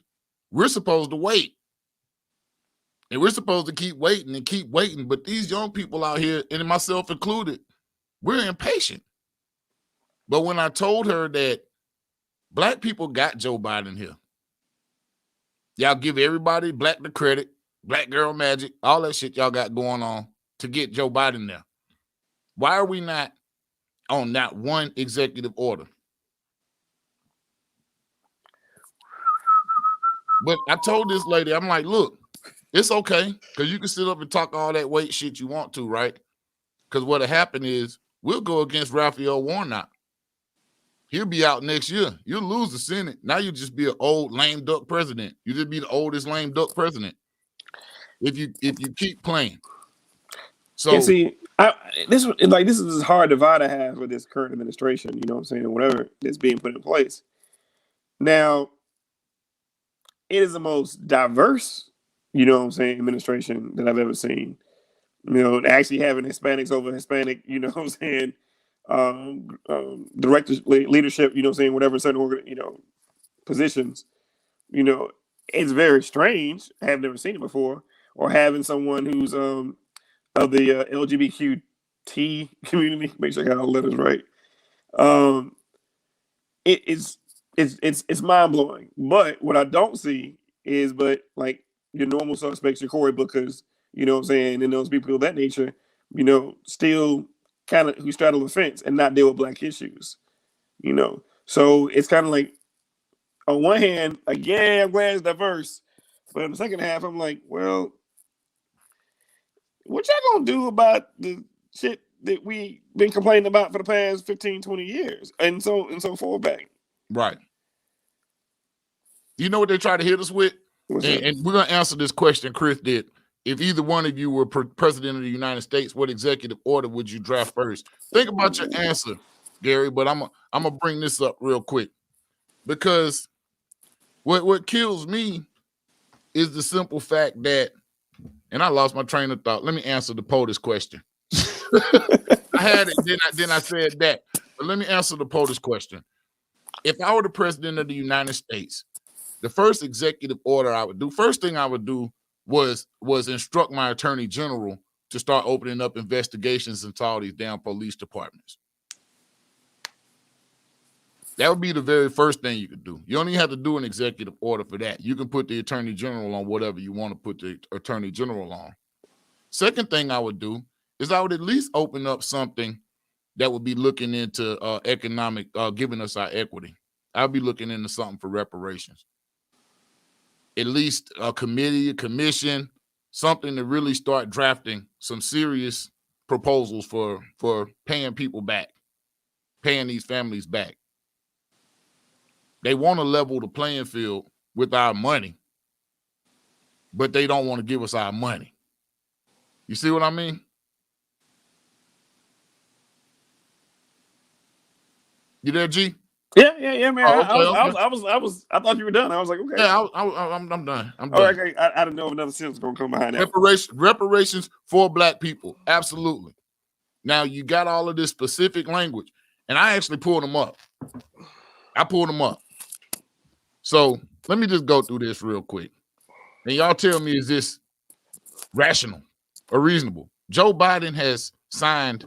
we're supposed to wait. And we're supposed to keep waiting. But these young people out here, and myself included, we're impatient. But when I told her that black people got Joe Biden here, y'all give everybody black the credit, black girl magic, all that shit y'all got going on to get Joe Biden there. Why are we not on that one executive order? But I told this lady, I'm like, look, it's okay, because you can sit up and talk all that weight shit you want to, right? Because what'll happen is we'll go against Raphael Warnock. He'll be out next year. You'll lose the Senate. Now you just be an old lame duck president. You just be the oldest lame duck president if you keep playing. So and see, this is this hard divide I have with this current administration. You know what I'm saying? Whatever that's being put in place now, it is the most diverse, you know what I'm saying, administration that I've ever seen. You know, actually having Hispanics over Hispanic, you know what I'm saying, directors, leadership, you know what I'm saying, whatever certain positions, it's very strange. I have never seen it before. Or having someone who's of the LGBTQ community, make sure I got all the letters right. It's mind blowing. But what I don't see is, like your normal suspects, your Cory Bookers, you know what I'm saying, and those people of that nature, still kind of who straddle the fence and not deal with black issues. So it's kind of like, on one hand, like, yeah, I'm glad it's diverse, but in the second half, I'm like, well, what y'all gonna do about the shit that we been complaining about for the past 15, 20 years and so forth back? Right. You know what they try to hit us with? And we're going to answer this question Chris did. If either one of you were president of the United States, what executive order would you draft first? Think about your answer, Gary, but I'm going to bring this up real quick. Because what kills me is the simple fact that, and I lost my train of thought. Let me answer the POTUS question. I had it, then I said that. But let me answer the POTUS question. If I were the president of the United States, the first executive order I would do, first thing I would do was instruct my attorney general to start opening up investigations into all these damn police departments. That would be the very first thing you could do. You don't even have to do an executive order for that. You can put the attorney general on whatever you want to put the attorney general on. Second thing I would do is I would at least open up something that would be looking into economic, giving us our equity. I'll be looking into something for reparations. At least a committee, a commission, something to really start drafting some serious proposals for paying people back, paying these families back. They want to level the playing field with our money, but they don't want to give us our money. You see what I mean? You there, G? Yeah, man. Oh, I thought you were done. I was like, okay. Yeah, I'm done. I'm done. Oh, okay. I didn't know if another sentence gonna come behind that. Reparations for Black people. Absolutely. Now you got all of this specific language, and I actually pulled them up. So let me just go through this real quick. And y'all tell me, is this rational or reasonable? Joe Biden has signed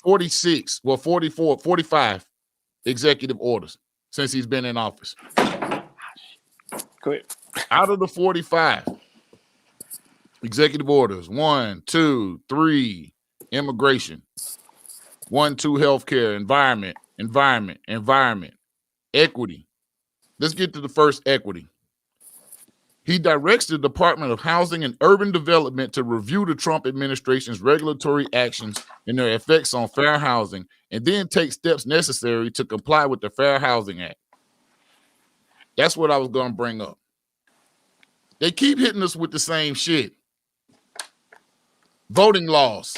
45 executive orders since he's been in office. Go ahead. Out of the 45 executive orders, 1, 2, 3, immigration, 1, 2, healthcare, environment, equity. Let's get to the first, equity. He directs the Department of Housing and Urban Development to review the Trump administration's regulatory actions and their effects on fair housing, and then take steps necessary to comply with the Fair Housing Act. That's what I was going to bring up. They keep hitting us with the same shit. Voting laws.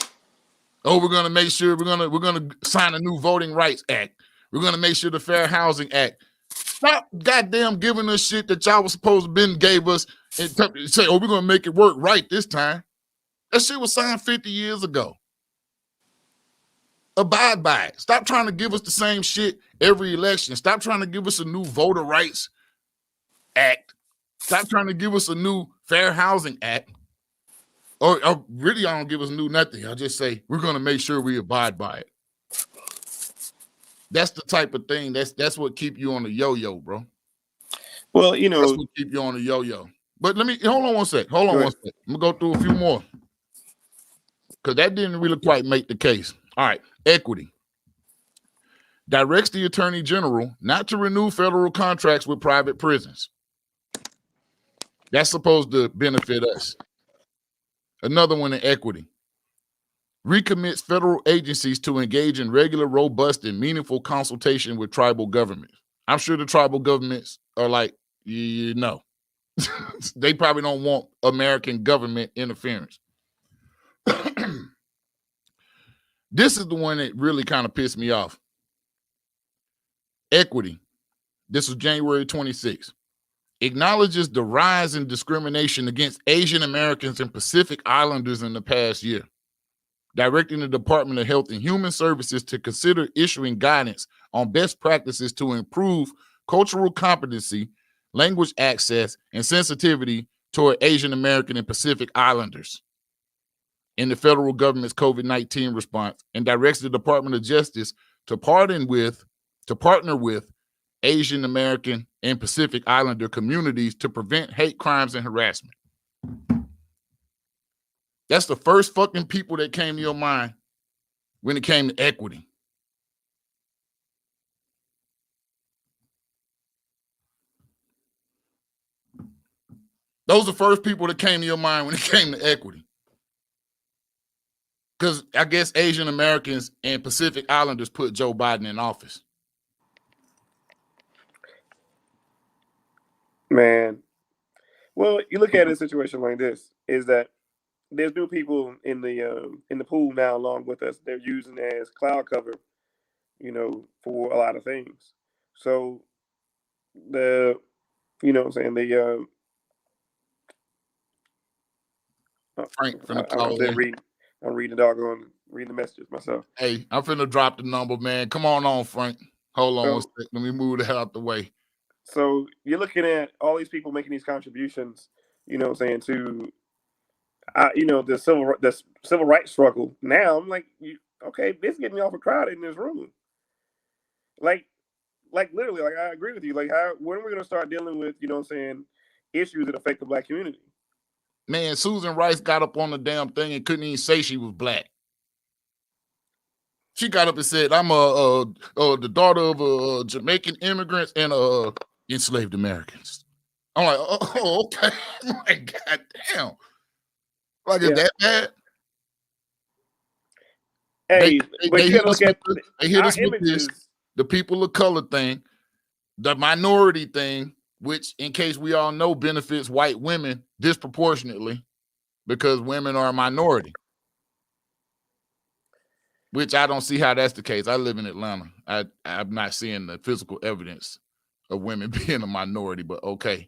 Oh, we're going to make sure we're going to sign a new Voting Rights Act. We're going to make sure the Fair Housing Act. Stop goddamn giving us shit that y'all was supposed to been gave us and say, oh, we're going to make it work right this time. That shit was signed 50 years ago. Abide by it. Stop trying to give us the same shit every election. Stop trying to give us a new Voter Rights Act. Stop trying to give us a new Fair Housing Act. Or really, I don't give us new nothing. I just say, we're going to make sure we abide by it. That's the type of thing. That's what keep you on the yo-yo, bro. Well, that's what keep you on the yo-yo. But hold on one sec. I'm gonna go through a few more because that didn't really quite make the case. All right, equity. Directs the Attorney General not to renew federal contracts with private prisons. That's supposed to benefit us. Another one in equity. Recommits federal agencies to engage in regular, robust, and meaningful consultation with tribal governments. I'm sure the tribal governments are like, they probably don't want American government interference. This is the one that really kind of pissed me off. Equity. This was January 26th. Acknowledges the rise in discrimination against Asian Americans and Pacific Islanders in the past year. Directing the Department of Health and Human Services to consider issuing guidance on best practices to improve cultural competency, language access, and sensitivity toward Asian American and Pacific Islanders in the federal government's COVID-19 response, and directs the Department of Justice to partner with Asian American and Pacific Islander communities to prevent hate crimes and harassment. That's the first fucking people that came to your mind when it came to equity. Those are the first people that came to your mind when it came to equity. Because I guess Asian Americans and Pacific Islanders put Joe Biden in office. Man. Well, you look at a situation like this, is that there's new people in the pool now along with us. They're using it as cloud cover, for a lot of things. So I'm Frank from the I'm reading the messages myself. Hey, I'm finna drop the number, man. Come on, Frank. Hold on one second. Let me move that out the way. So you're looking at all these people making these contributions, to the civil rights struggle. Now I'm like, okay, this is getting me awful crowded in this room. Like, like literally, like I agree with you. Like, when are we gonna start dealing with, you know what I'm saying, issues that affect the black community? Man, Susan Rice got up on the damn thing and couldn't even say she was black. She got up and said, "I'm the daughter of Jamaican immigrants and enslaved Americans." I'm like, "Oh, okay." I'm like, God damn. Like, is that bad? Hey, but you gotta look at they hit us with this, the people of color thing, the minority thing, which, in case we all know, benefits white women disproportionately because women are a minority. Which I don't see how that's the case. I live in Atlanta. I'm not seeing the physical evidence of women being a minority, but okay.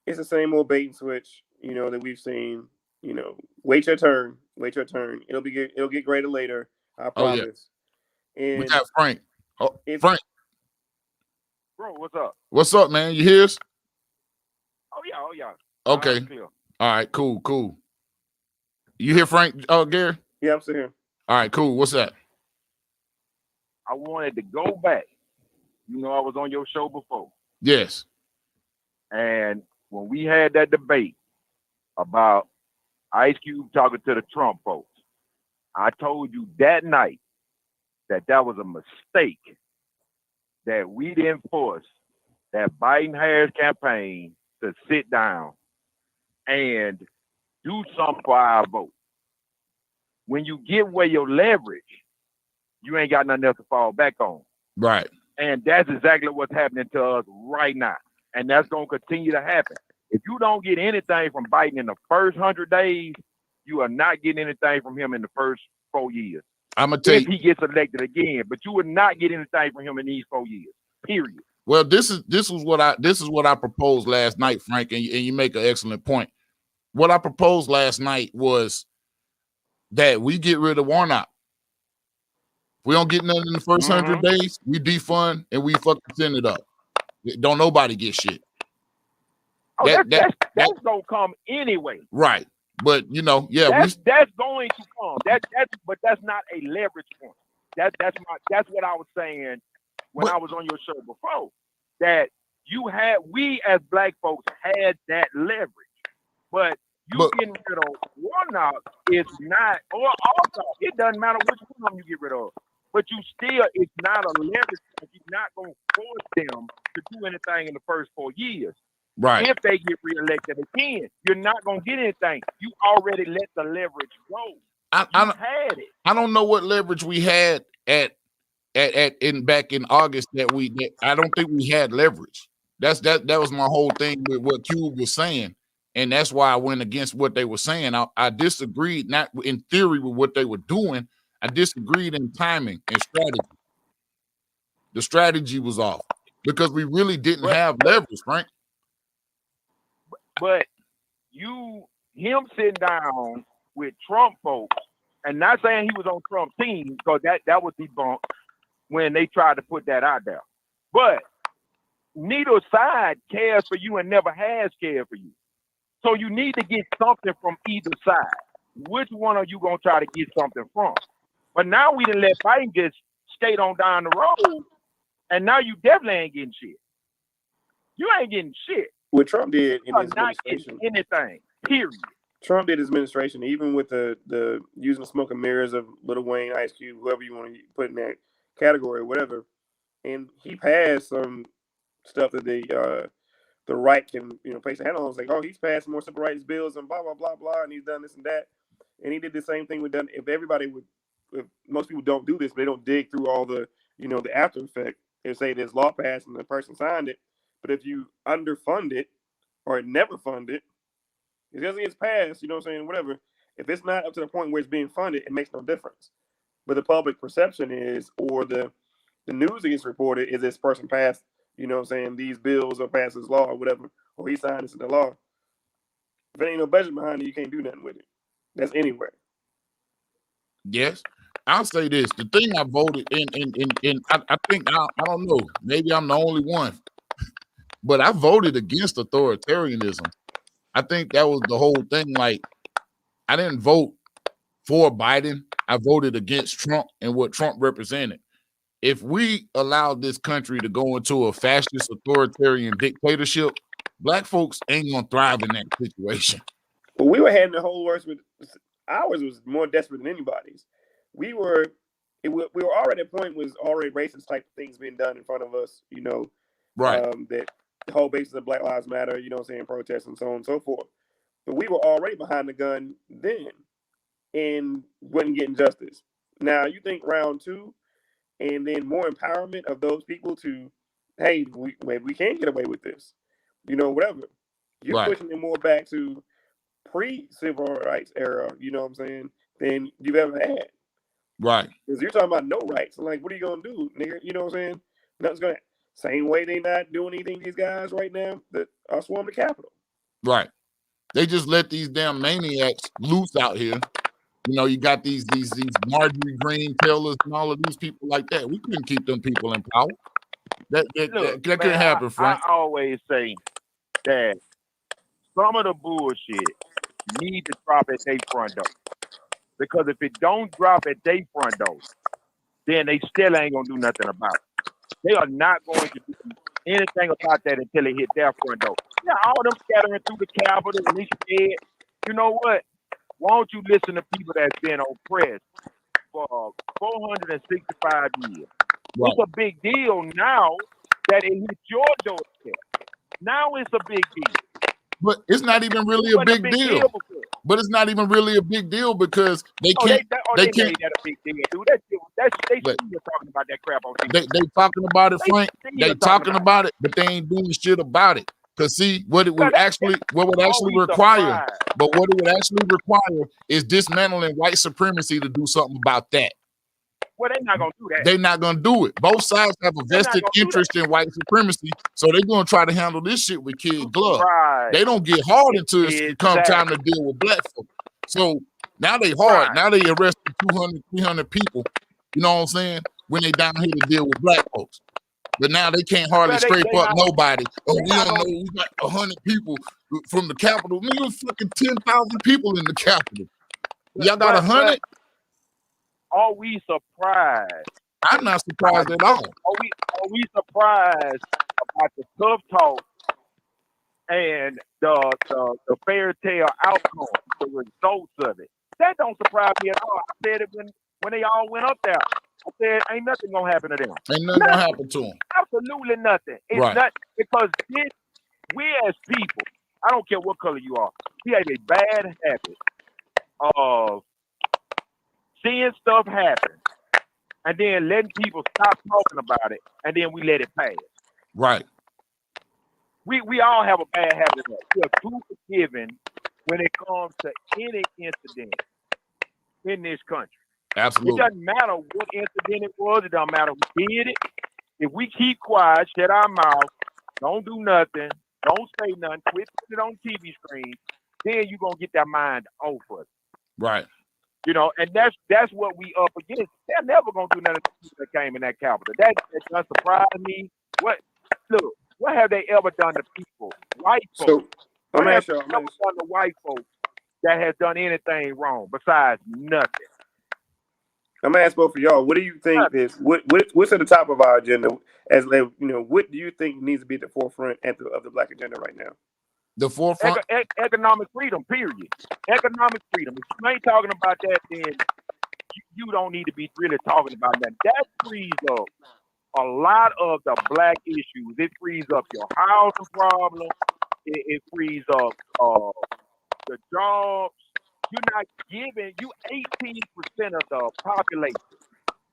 It's the same old bait and switch, you know, that we've seen. You know, wait your turn. It'll get greater later. I promise. Oh, yeah. We got Frank. Oh, Frank. Bro, what's up? What's up, man? You hear us? Oh yeah. Okay. All right, cool. You hear Frank, Gary? Yeah, I'm still here. All right, cool. What's that? I wanted to go back. You know, I was on your show before. Yes. And when we had that debate about Ice Cube talking to the Trump folks, I told you that night that was a mistake, that we didn't force that Biden-Harris campaign to sit down and do something for our vote. When you give away your leverage, you ain't got nothing else to fall back on. Right. And that's exactly what's happening to us right now. And that's going to continue to happen. If you don't get anything from Biden in the first 100 days, you are not getting anything from him in the first 4 years. I'm gonna tell you, if he gets elected again, but you would not get anything from him in these 4 years. Period. Well, this is what I proposed last night, Frank, and you make an excellent point. What I proposed last night was that we get rid of Warnock. If we don't get nothing in the first 100 days, we defund and we fucking send it up. Don't nobody get shit. Oh, that's gonna come anyway. Right. But you know, yeah, that's going to come. But that's not a leverage point. That's what I was saying when I was on your show before. That we as black folks had that leverage. But getting rid of Warnock is not, or also it doesn't matter which one of them you get rid of. But it's not a leverage. You're not gonna force them to do anything in the first 4 years. Right. If they get reelected again, you're not gonna get anything. You already let the leverage go. Had it. I don't know what leverage we had back in August I don't think we had leverage. That was my whole thing with what Cube was saying, and that's why I went against what they were saying. I disagreed, not in theory with what they were doing. I disagreed in timing and strategy. The strategy was off because we really didn't have leverage, Frank. But him sitting down with Trump folks, and not saying he was on Trump's team, because that was debunked when they tried to put that out there. But neither side cares for you and never has cared for you. So you need to get something from either side. Which one are you going to try to get something from? But now we done let Biden just skate on down the road, and now you definitely ain't getting shit. You ain't getting shit. What Trump did in his not administration, anything. Period. Trump did his administration, even with the using the smoke and mirrors of Lil Wayne, Ice Cube, whoever you want to put in that category or whatever. And he passed some stuff that the right can place a hand on. It's like, oh, he's passed more civil rights bills and blah blah blah blah, and he's done this and that. And he did the same thing with done. If most people don't do this, but they don't dig through all the the after effect. They say there's law passed and the person signed it. But if you underfund it or never fund it, it doesn't get passed, you know what I'm saying, whatever. If it's not up to the point where it's being funded, it makes no difference. But the public perception is, or the news that gets reported is this person passed, you know what I'm saying, these bills or passed this law or whatever, or he signed this into law. If there ain't no budget behind it, you can't do nothing with it. That's anywhere. Yes. I'll say this. The thing I voted in I think, I don't know, maybe I'm the only one, but I voted against authoritarianism. I think that was the whole thing. Like, I didn't vote for Biden. I voted against Trump and what Trump represented. if we allow this country to go into a fascist authoritarian dictatorship, black folks ain't gonna thrive in that situation. Well, we were heading the whole worst with ours was more desperate than anybody's. We were already at a point was already racist type things being done in front of us, Right. That the whole basis of Black Lives Matter, protests and so on and so forth. But we were already behind the gun then and wasn't getting justice. Now you think round two and then more empowerment of those people to, hey, maybe we can get away with this. Whatever. You're Right. pushing it more back to pre-civil rights era, than you've ever had. Right. Because you're talking about no rights. I'm like, what are you going to do, nigga? You know what I'm saying? Nothing's going to... Same way they not doing anything, these guys right now that are swarming the Capitol. Right. They just let these damn maniacs loose out here. You got these Marjorie Green Taylors and all of these people like that. We couldn't keep them people in power. That couldn't happen, Frank. I always say that some of the bullshit need to drop at their front door. Because if it don't drop at their front door, then they still ain't gonna do nothing about it. They are not going to do anything about that until it hit their front door. Yeah, all them scattering through the Capitol and they scared. You know what? Why don't you listen to people that's been oppressed for 465 years? Right. It's a big deal now that it hit your doorstep. Now it's a big deal. But it's not even really a big deal. But it's not even really a big deal because they can't. They can't. Made that a big deal, dude. They still talking about that crap on TV. They talking about it, Frank. They talking about it, but they ain't doing shit about it. Cause see, what it would actually require, but what it would actually require is dismantling white supremacy to do something about that. Well, they're not gonna do that. They're not gonna do it. Both sides have a vested interest in white supremacy, so they're gonna try to handle this shit with kid glove. Right. They don't get hard until it come time to deal with black folk. So now they hard. Right. Now they arrested 200, 300 people. You know what I'm saying? When they down here to deal with black folks. But now they can't hardly scrape up nobody. Oh, we don't know. We got 100 people from the Capitol. Man, you fucking 10,000 people in the Capitol. Y'all got 100? Are we surprised? I'm not surprised at all. Are we surprised about the tough talk and the fairy tale outcome, the results of it? That don't surprise me at all. I said it when they all went up there. I said, ain't nothing gonna happen to them. Ain't nothing gonna happen to them. Absolutely nothing. It's not because we as people, I don't care what color you are, we have a bad habit of seeing stuff happen and then letting people stop talking about it and then we let it pass. Right. We all have a bad habit of that. We are too forgiving when it comes to any incident in this country. Absolutely. It doesn't matter what incident it was. It doesn't matter who did it. If we keep quiet, shut our mouth, don't do nothing, don't say nothing, quit putting it on TV screen, then you're going to get that mind off of it. Right. And that's what we up against. They're never going to do nothing to people that came in that Capitol. That doesn't surprise me. What have they ever done to people? White folks. So, what have they ever done to white folks that has done anything wrong besides nothing? I'm gonna ask both of y'all. What do you think is what's at the top of our agenda? As what do you think needs to be at the forefront of the Black agenda right now? The forefront, economic freedom. Period. Economic freedom. If you ain't talking about that, then you don't need to be really talking about that. That frees up a lot of the black issues. It frees up your housing problem. It frees up the jobs. You're not giving you 18% of the population.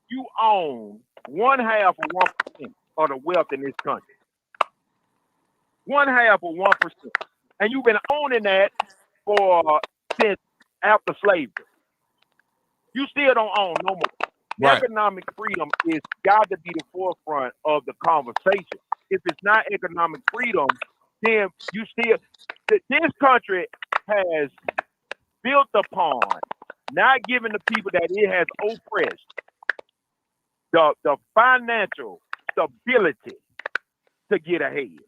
You own 1/2 of 1% of the wealth in this country. 1/2 of 1%, and you've been owning that since after slavery. You still don't own no more. Right. Economic freedom is got to be the forefront of the conversation. If it's not economic freedom, then this country has built upon not giving the people that it has oppressed the financial stability to get ahead.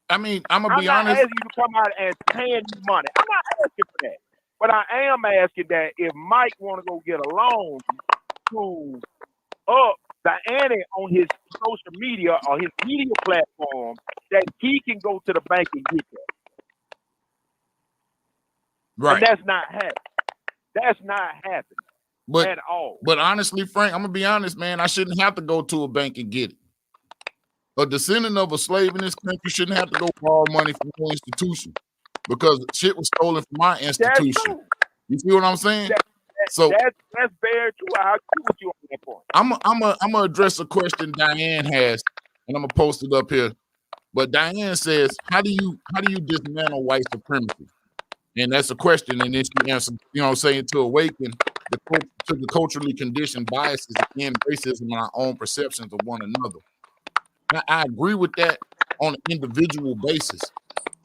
I mean, I'm gonna be honest. I'm not asking you to come out and paying you money. I'm not asking for that. But I am asking that if Mike want to go get a loan to up Diane on his social media or his media platform that he can go to the bank and get that. Right. And that's not happening. That's not happening at all. But honestly, Frank, I'm gonna be honest, man. I shouldn't have to go to a bank and get it. A descendant of a slave in this country shouldn't have to go borrow money from no institution because shit was stolen from my institution. You see what I'm saying? That's very true. I agree with you on that point. I'm gonna address a question Diane has, and I'm gonna post it up here. But Diane says, how do you dismantle white supremacy? And that's a question, and then she answered, you know what I'm saying, to awaken to the culturally conditioned biases and racism in our own perceptions of one another. Now, I agree with that on an individual basis,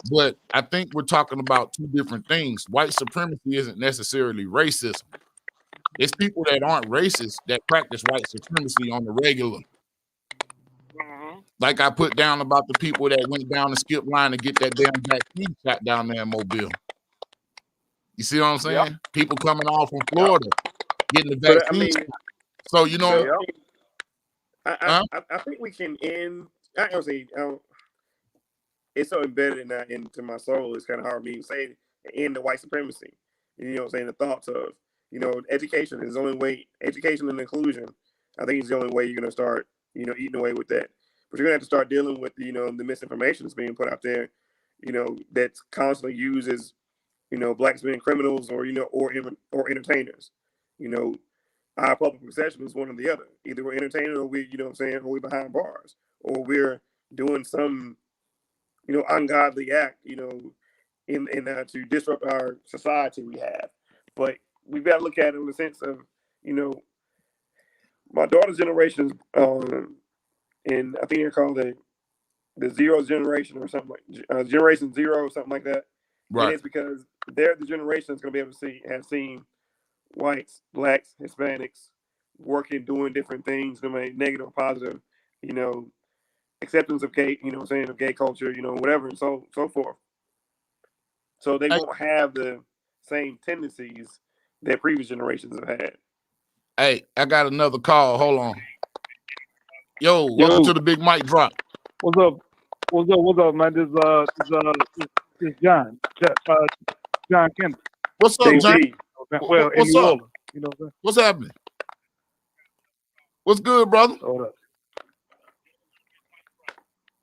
but I think we're talking about two different things. White supremacy isn't necessarily racism. It's people that aren't racist that practice white supremacy on the regular. Mm-hmm. Like I put down about the people that went down the skip line to get that damn vaccine shot down there in Mobile. You see what I'm saying? Yep. People coming off from Florida getting the vaccine shot. So, you know, I think we can end. I don't say it's so embedded into my soul. It's kind of hard for me to say end the white supremacy. You know what I'm saying? The thoughts of, you know, education is the only way. Education and inclusion, I think, is the only way you're gonna start, you know, eating away with that. But you're gonna have to start dealing with, you know, the misinformation that's being put out there, you know, that's constantly used as, you know, blacks being criminals or, you know, or entertainers. You know, our public perception is one or the other. Either we're entertaining or we, you know what I'm saying, or we're behind bars, or we're doing some, you know, ungodly act, you know, in to disrupt our society we have. But we've got to look at it in the sense of, you know, my daughter's generation, and I think they're called the zero generation or something like generation zero or something like that. Right. And it's because they're the generation that's going to be able to have seen whites, blacks, Hispanics working, doing different things, no matter negative or positive, you know, acceptance of gay, you know what I'm saying, of gay culture, you know, whatever, and so forth. So they won't have the same tendencies that previous generations have had. Hey, I got another call. Hold on. Yo, welcome to the Big Mike Drop. What's up? What's up, man? This John Kent. What's up, John? Well, what's in New up? Orleans, you know what I'm saying? What's happening? What's good, brother? Hold up.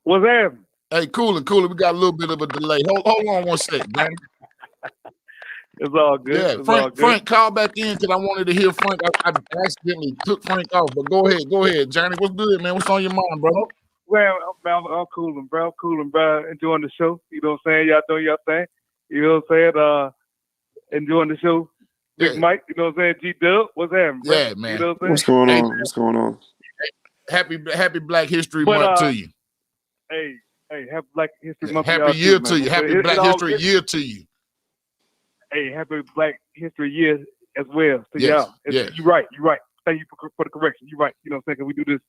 What's happening? Hey, cool. We got a little bit of a delay. Hold on one second, man. It's all good. Yeah, Frank, call back in because I wanted to hear Frank. I accidentally took Frank off, but go ahead, Johnny. What's good, man? What's on your mind, bro? Well, I'm cooling, bro. Enjoying the show. You know what I'm saying? Y'all doing your thing. You know what I'm saying? Enjoying the show. Big Mike, you know what I'm saying? G-Dub, what's happening, bro? Yeah, man. You know what I'm What's going on? What's going on? Happy Black History Month to you. Hey, happy Black History Month. Happy year to you. Happy Black History Year to you. Hey, happy Black History Year as well to y'all. Yes. You're right. Thank you for the correction. You're right. You know what I'm saying? Because we do this,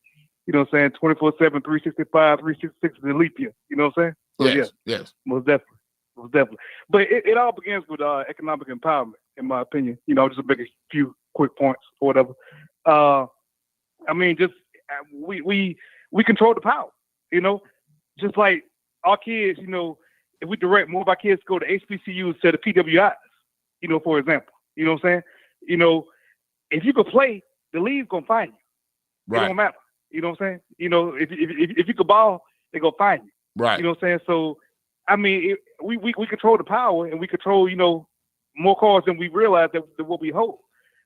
you know what I'm saying, 24/7, 365, 366 is a leap year. You know what I'm saying? So, yes. Most definitely. But it all begins with economic empowerment, in my opinion. You know, just to make a few quick points or whatever. I mean, just we control the power. You know, just like our kids. You know, if we direct more of our kids to go to HBCUs instead of PWIs, you know, for example. You know what I'm saying? You know, if you could play, the league's gonna find you. Right. It don't matter. You know what I'm saying? You know, if you could ball, they gonna find you. Right. You know what I'm saying? So, I mean, we control the power, and we control, you know, more cards than we realize that what we hold.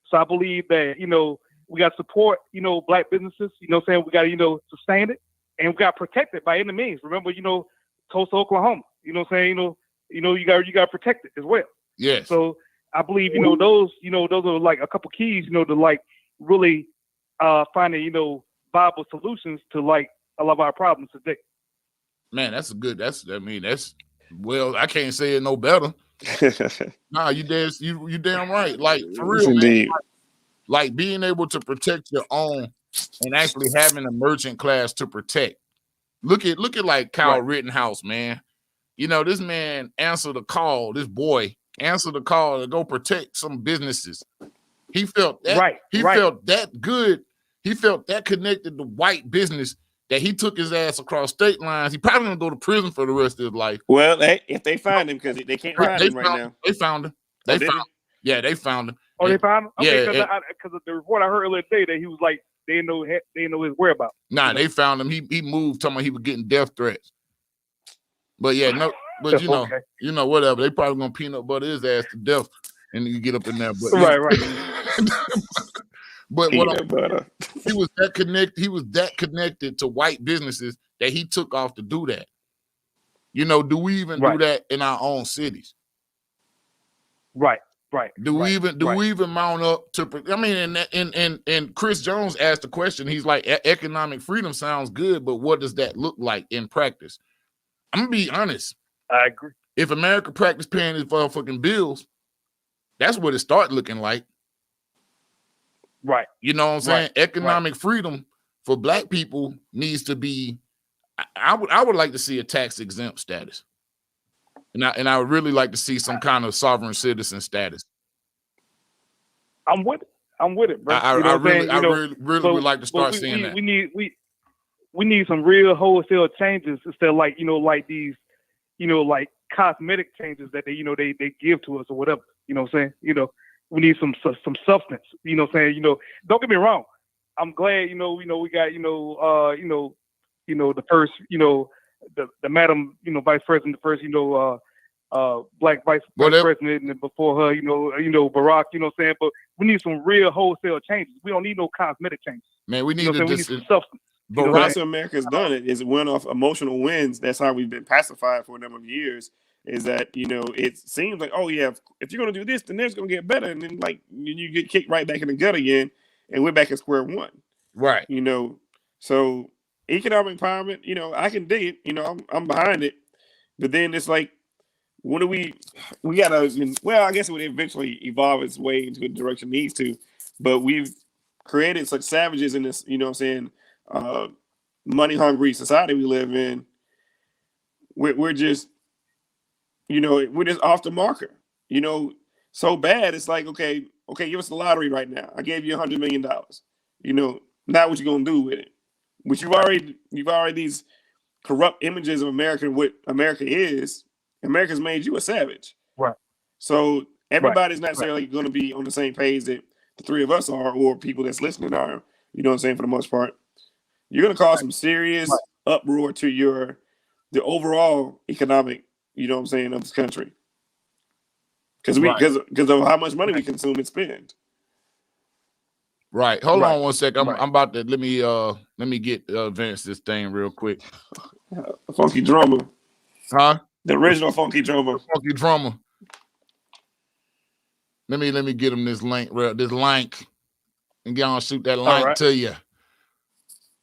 So I believe that, you know, we got to support, you know, Black businesses. You know what I'm saying? We got to, you know, sustain it, and we got to protect it by any means. Remember, you know, Tulsa, Oklahoma. You know what I'm saying? You know, you got to protect it as well. Yes. So I believe, you know, those are like a couple keys, you know, to like really finding, you know, viable solutions to like a lot of our problems today. Man, well, I can't say it no better. Nah, you damn right. Like, for real, man. Like being able to protect your own and actually having a merchant class to protect. Look at like Kyle Rittenhouse, man. You know, this man answered the call, this boy answered the call to go protect some businesses. He felt that felt that good he felt that connected to white business that he took his ass across state lines. He probably gonna go to prison for the rest of his life. Well, if they find him, because they can't find him right now. They found him. They found him. Oh, they found him? Okay, Yeah, because of the report I heard earlier today that he was like, they didn't know his whereabouts. Nah, they found him. He moved, talking about he was getting death threats. But yeah, no, but you know, whatever. They probably gonna peanut butter his ass to death and you get up in there. But right. But he was that connected to white businesses that he took off to do that. You know, do we even do that in our own cities? Right. Do we even mount up to? I mean, and Chris Jones asked the question. He's like, economic freedom sounds good, but what does that look like in practice? I'm gonna be honest. I agree. If America practiced paying his motherfucking bills, that's what it start looking like. Right. You know what I'm saying? Economic freedom for black people needs to be. I would like to see a tax exempt status. And I would really like to see some kind of sovereign citizen status. I'm with it, bro. I really would like to start seeing that. We need some real wholesale changes instead of like these, like cosmetic changes that they give to us or whatever. You know what I'm saying? We need some substance. You know what I'm saying? Don't get me wrong. I'm glad we got the first the madam vice president, the first black vice president, and before her Barack. You know what I'm saying? But we need some real wholesale changes. We don't need no cosmetic changes. Man, we need we need some substance. But that's what America's done. It went off emotional wins. That's how we've been pacified for a number of years. Is that it seems like, oh yeah, if you're gonna do this, then it's gonna get better, and then like you get kicked right back in the gut again, and we're back at square one. Right. So economic empowerment, I can dig it. I'm behind it, but then it's like, what do we gotta? Well, I guess it would eventually evolve its way into the direction it needs to, but we've created such savages in this, money hungry society we live in. We're just, we're just off the marker. So bad. It's like, okay, give us the lottery right now. I gave you $100 million. Now what you gonna do with it? Which you've already these corrupt images of America and what America is. America's made you a savage. Right. So everybody's not necessarily going to be on the same page that the three of us are, or people that's listening are. You know what I'm saying? For the most part, you're going to cause some serious uproar to the overall economic, of this country. Because of how much money we consume and spend. Right. Hold on one second. I'm about to let me get advance this thing real quick. Funky drummer. Huh? The original funky drummer. Funky drummer. Let me get him this link, and get on shoot that link to you.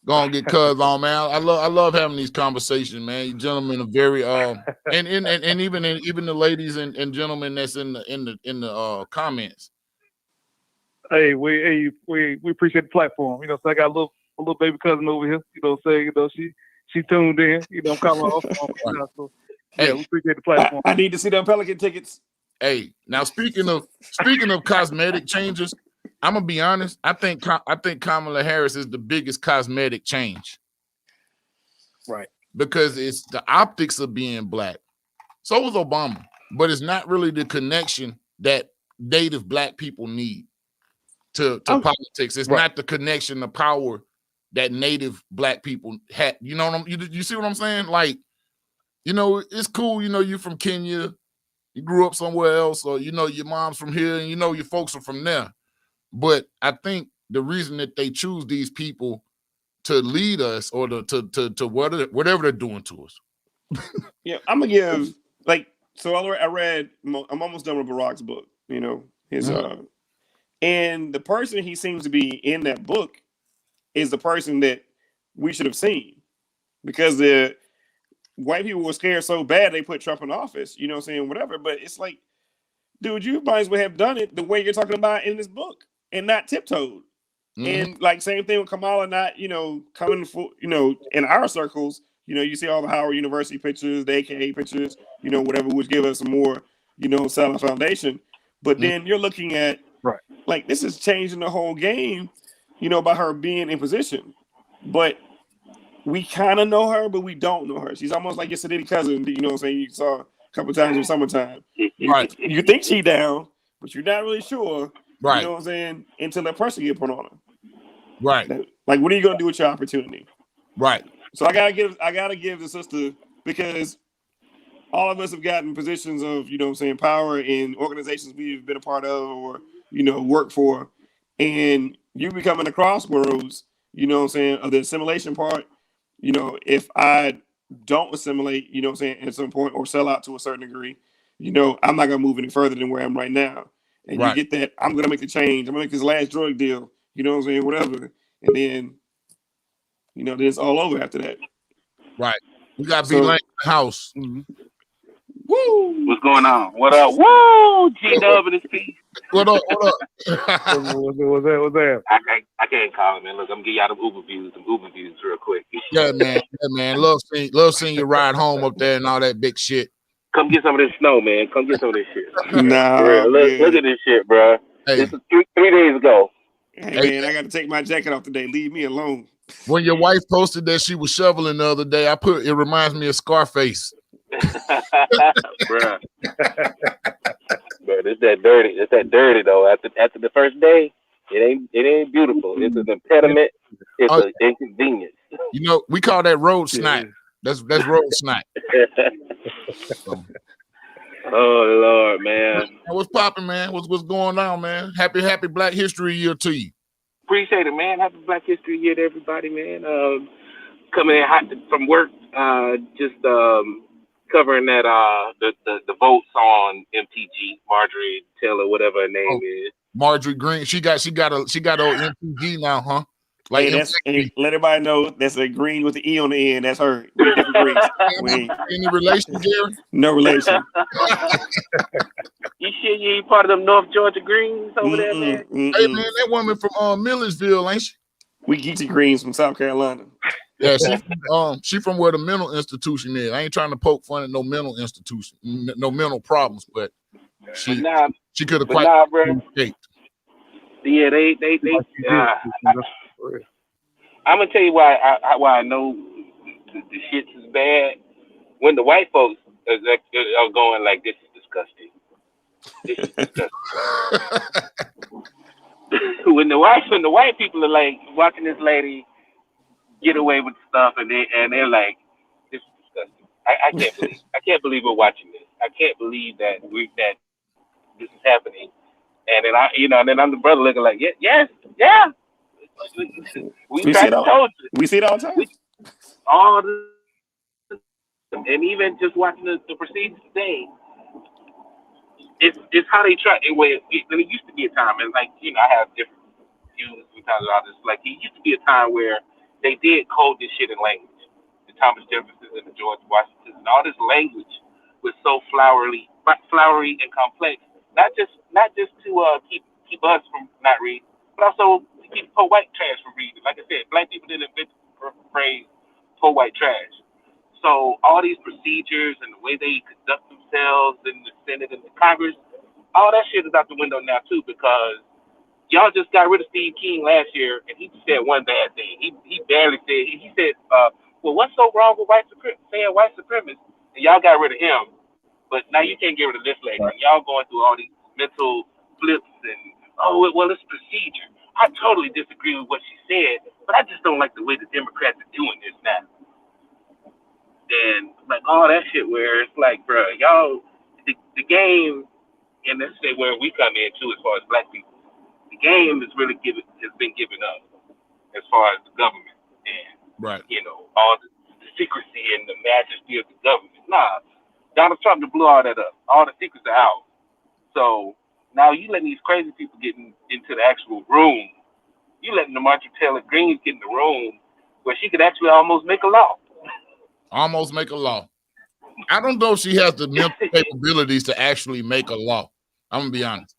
Go on, get Cuz on, man. I love having these conversations, man. You gentlemen are very and even the ladies and gentlemen that's in the comments. Hey, we appreciate the platform. So I got a little baby cousin over here. She tuned in. I'm calling off. So, yeah, we appreciate the platform. I need to see them Pelican tickets. Hey, now speaking of cosmetic changes, I'm gonna be honest. I think Kamala Harris is the biggest cosmetic change. Right. Because it's the optics of being black. So was Obama, but it's not really the connection that native black people need to politics. It's not the connection, the power that native black people had. You know what you see what I'm saying? Like, it's cool. You're from Kenya, you grew up somewhere else, or your mom's from here, and your folks are from there. But I think the reason that they choose these people to lead us or to whatever they're doing to us. Yeah, I'm gonna give I read. I'm almost done with Barack's book. His and the person he seems to be in that book is the person that we should have seen, because the white people were scared so bad they put Trump in office. You know what I'm saying? Whatever, but it's like, dude, you might as well have done it the way you're talking about in this book and not tiptoed. And like same thing with Kamala, not coming for in our circles. You see all the Howard University pictures, the AKA pictures, whatever, which give us a more solid foundation. But then you're looking at like, this is changing the whole game about her being in position. But we kind of know her, but we don't know her. She's almost like your Sadiddy cousin, you know what I'm saying? You saw a couple times in summertime. Right. You think she down, but you're not really sure. Right. You know what I'm saying? Until that pressure get put on her. Right. Like, what are you gonna do with your opportunity? Right. So I gotta give the sister, because all of us have gotten positions of, you know what I'm saying, power in organizations we've been a part of or, work for. And you becoming the crossroads, you know what I'm saying, of the assimilation part. If I don't assimilate, you know what I'm saying, at some point, or sell out to a certain degree, I'm not gonna move any further than where I'm right now. And Right. you get that, I'm gonna make the change. I'm gonna make this last drug deal, you know what I'm saying, whatever. And then, then it's all over after that. Right. We got B Lane in the house. Mm-hmm. Woo! What's going on? What up? Woo! G-Dub in his piece. What up? What's that? I can't call it, man. Look, I'm gonna give y'all some Uber views real quick. Yeah, man. Yeah, man. Love seeing you ride home up there and all that big shit. Come get some of this snow, man. Come get some of this shit. Nah, look at this shit, bro. Hey. This is three days ago. Hey, man, I got to take my jacket off today. Leave me alone. When your wife posted that she was shoveling the other day, it reminds me of Scarface. Bruh. Bro, it's that dirty though. After the first day, it ain't beautiful. It's an impediment. It's an inconvenience. We call that road snipe. That's road snipe. Oh Lord, man. What's popping, man? What's going on, man? Happy Black History Year to you. Appreciate it, man. Happy Black History Year to everybody, man. Coming in hot from work, just covering that the votes on MTG, Marjorie Taylor, whatever her name is. Marjorie Green. She got a MTG now, huh? Like, hey, let everybody know that's a green with the E on the end. That's her. Any relation, Gary? No relation. You sure you ain't part of them North Georgia Greens over there, man? Hey, man, that woman from Millersville, ain't she? We Geechee Greens from South Carolina. Yeah, she from where the mental institution is. I ain't trying to poke fun at no mental institution, no mental problems, but she could have quite escaped. Yeah, they I'm gonna tell you why I know the shit is bad. When the white folks are going like, this is disgusting. This is disgusting. when the white people are like watching this lady get away with stuff, and they're like, this is disgusting. I can't believe we're watching this. I can't believe that this is happening. And then I'm the brother looking like, yeah. We see it all the time. And even just watching the procedures today, it's how they try. It used to be a time, and I have different views sometimes about this. Like, it used to be a time where they did code this shit in language. The Thomas Jefferson and the George Washington and all this language was so flowery and complex. Not just to keep us from not reading, but also to keep poor white trash from reading. Like I said, black people didn't invent the phrase poor white trash. So all these procedures and the way they conduct themselves in the Senate and the Congress, all that shit is out the window now too, because y'all just got rid of Steve King last year, and he said one bad thing. He barely said. He said, well, what's so wrong with saying white supremacists? And y'all got rid of him. But now you can't get rid of this lady. Right. Y'all going through all these mental flips and, well, it's procedure. I totally disagree with what she said, but I just don't like the way the Democrats are doing this now. And like all that shit where it's like, bro, y'all, the game, and let's say where we come in too as far as black people, the game has been given up as far as the government and, right. All the secrecy and the majesty of the government. Nah. Donald Trump blew all that up. All the secrets are out. So now you letting these crazy people get into the actual room. You letting the Marjorie Taylor Greene get in the room where she could actually almost make a law. Almost make a law. I don't know if she has the mental capabilities to actually make a law. I'm gonna be honest.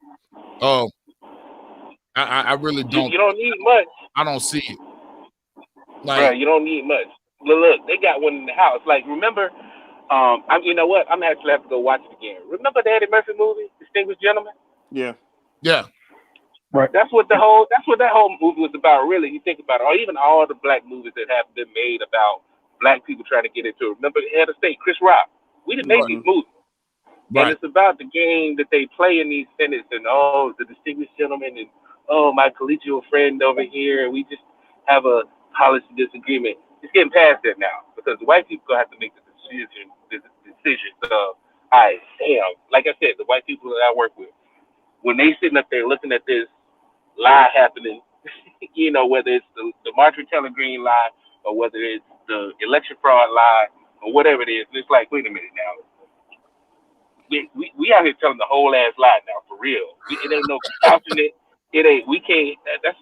I really don't. You don't need much. I don't see it. Bro, you don't need much. Look, they got one in the house. Like, remember? You know what? I'm actually have to go watch it again. Remember the Eddie Murphy movie, Distinguished Gentleman? Yeah. Yeah. Right. That's what that whole movie was about, really. You think about it, or even all the black movies that have been made about black people trying to get into it. Remember, Head of State, Chris Rock. We didn't make these movies. And it's about the game that they play in these senates, and the distinguished gentleman, and my collegial friend over here, and we just have a policy disagreement. It's getting past that now because the white people gonna have to make the decision. All right, damn. Like I said, the white people that I work with, when they sitting up there looking at this lie happening, whether it's the Marjorie Taylor Greene lie or whether it's the election fraud lie or whatever it is, it's like, wait a minute now. We out here telling the whole ass lie now, for real. It ain't no couching it. It ain't. We can't. That's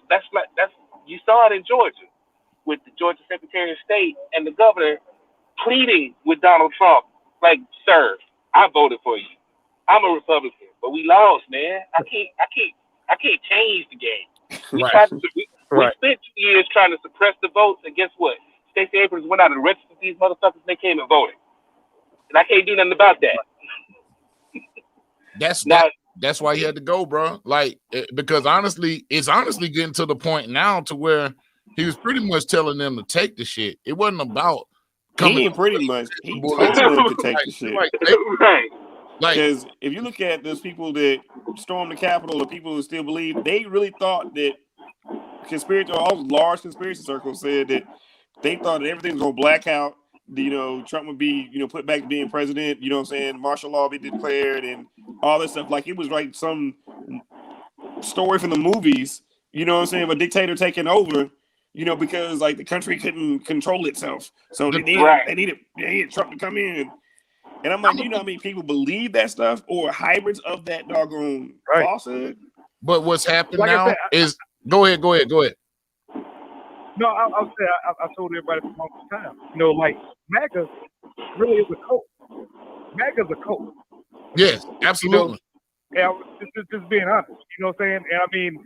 you saw it in Georgia with the Georgia Secretary of State and the governor pleading with Donald Trump, like, sir, I voted for you. I'm a Republican, but we lost, man. I can't change the game. We spent 2 years trying to suppress the votes, and guess what? Stacey Abrams went out and registered these motherfuckers, and they came and voted, and I can't do nothing about that. That's why he had to go, bro. Like, because honestly, it's getting to the point now to where he was pretty much telling them to take the shit. It wasn't about coming. He told them to take the shit. Right. Because if you look at those people that stormed the Capitol, the people who still believe, they really thought that all large conspiracy circles said that they thought that everything was going to black out. Trump would be, put back to being president, you know what I'm saying? Martial law be declared and all this stuff. Like, it was like some story from the movies, you know what I'm saying, of a dictator taking over, because like the country couldn't control itself. So they needed Trump to come in. And I'm like, how many people believe that stuff or hybrids of that doggone falsehood? But what's happening now is go ahead. No, I'll say I told everybody for a long time. Like MAGA really is a cult. MAGA's a cult. Yes, absolutely. Just being honest. You know what I'm saying? And I mean,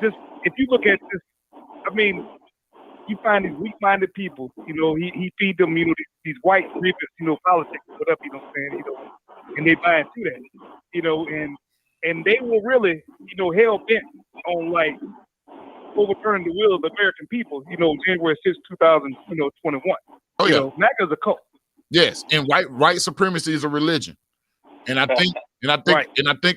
just if you look at this, I mean, you find these weak-minded people. He feed them, these white grievous, politics, whatever. You know what I'm saying? And they buy into that. And they were really, hell bent on like overturning the will of the American people, January 6, 2021. Oh yeah. MAGA's a cult. Yes, and white supremacy is a religion. And I think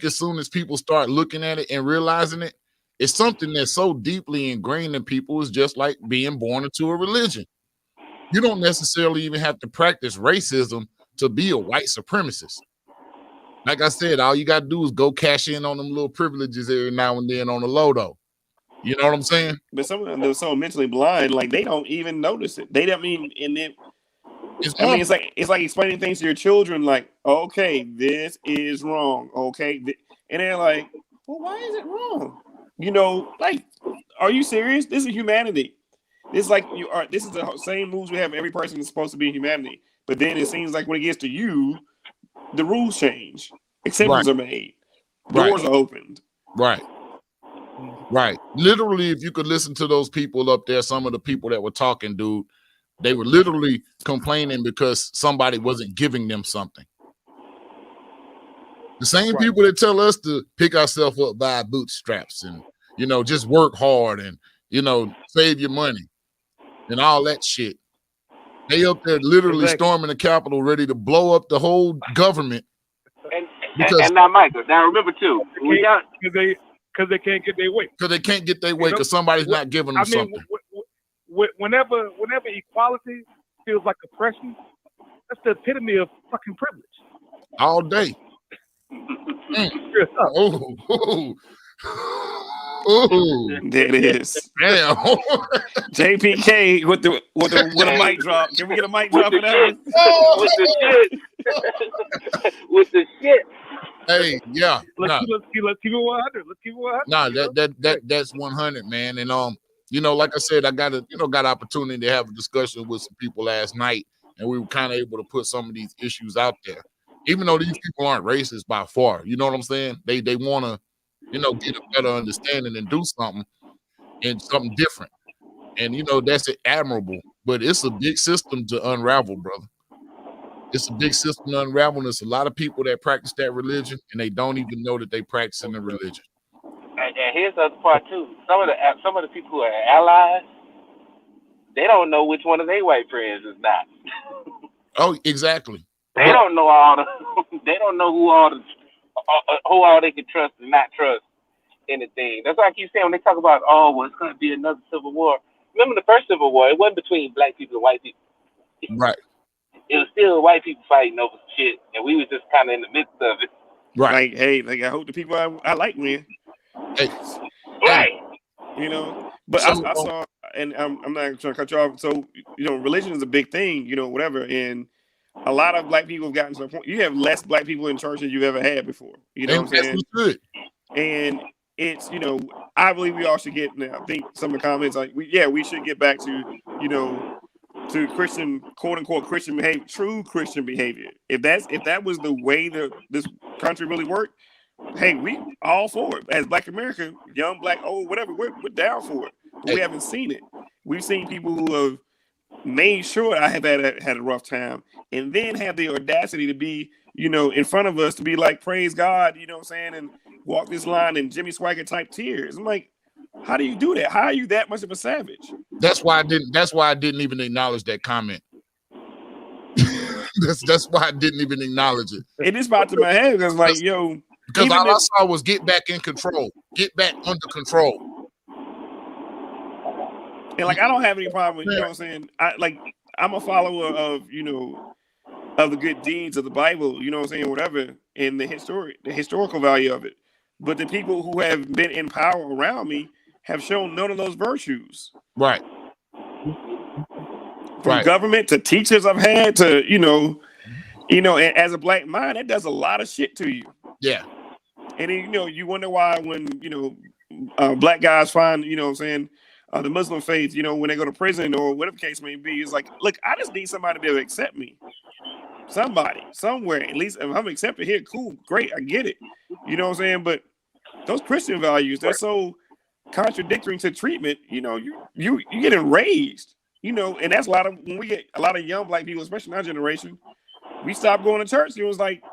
as soon as people start looking at it and realizing it, it's something that's so deeply ingrained in people. It's just like being born into a religion. You don't necessarily even have to practice racism to be a white supremacist. Like I said, all you got to do is go cash in on them little privileges every now and then on the low, though. You know what I'm saying? But some of them, they're so mentally blind, like they don't even notice it. They don't mean, it's like explaining things to your children, like, okay, this is wrong, okay, and they're like, well, why is it wrong? Like, are you serious? This is humanity. This is like this is the same rules we have. Every person is supposed to be in humanity, but then it seems like when it gets to you, the rules change. Exceptions are made. Doors are opened. Right. Literally, if you could listen to those people up there, some of the people that were talking, dude, they were literally complaining because somebody wasn't giving them something. The same people that tell us to pick ourselves up by our bootstraps and, just work hard and, save your money and all that shit. They up there literally storming the Capitol, ready to blow up the whole government. And now, Michael, remember too, because they can't get their way. Because they can't get their way because somebody's not giving them something. Whenever equality feels like oppression, that's the epitome of fucking privilege. All day. There it is. Damn. JPK with a mic drop. Can we get a mic drop for that one? With the shit. With the shit. Hey, yeah. Let's keep it 100. Let's keep it 100. Nah, that's 100, man. And like I said, I got opportunity to have a discussion with some people last night, and we were kind of able to put some of these issues out there. Even though these people aren't racist by far, you know what I'm saying? They want to, get a better understanding and do something and something different. And that's admirable, but it's a big system to unravel, brother. It's a big system to unravel. There's a lot of people that practice that religion and they don't even know that they practice in the religion. And here's the other part too. Some of the people who are allies, they don't know which one of their white friends is not. Oh, exactly. They don't know all the. They don't know who all they can trust and not trust anything. That's why I keep saying when they talk about, oh, well, it's going to be another civil war. Remember the first civil war? It wasn't between black people and white people. Right. It was still white people fighting over some shit, and we was just kind of in the midst of it. Right. Like, hey, like I hope the people I like win. Hey. Right. You know, but I saw, and I'm not trying to cut you off. So, you know, religion is a big thing, you know, whatever. And a lot of black people have gotten to the point, you have less black people in church than you've ever had before. You know what I'm saying? Good. And it's, you know, I believe we all should get, now I think some of the comments like, we should get back to, you know, to Christian, quote unquote, Christian behavior, true Christian behavior. If that was the way that this country really worked, hey, we all for it. As Black America, young, black, old, whatever, we're down for it. But we haven't seen it. We've seen people who have made sure I have had a rough time, and then have the audacity to be, you know, in front of us to be like, praise God, you know what I'm saying, and walk this line in Jimmy Swagger type tears. I'm like, how do you do that? How are you that much of a savage? That's why I didn't even acknowledge that comment. that's why I didn't even acknowledge it. It is about to my head because, like, yo, because all I saw was get back in control, get back under control. And like, I don't have any problem with, you know what I'm saying? I'm a follower of, you know, of the good deeds of the Bible, you know what I'm saying, whatever, and the historical value of it. But the people who have been in power around me have shown none of those virtues. Right. From government to teachers I've had to, you know, and as a black mind, that does a lot of shit to you. Yeah. And then, you know, you wonder why when, you know, black guys find, you know what I'm saying, the Muslim faith, you know, when they go to prison or whatever the case may be, it's like, look, I just need somebody to be able to accept me. Somebody, somewhere, at least if I'm accepted here, cool, great, I get it. You know what I'm saying? But those Christian values, they're so contradictory to treatment, you know, you get enraged, you know, and that's when we get a lot of young black people, especially in our generation, we stopped going to church. It was like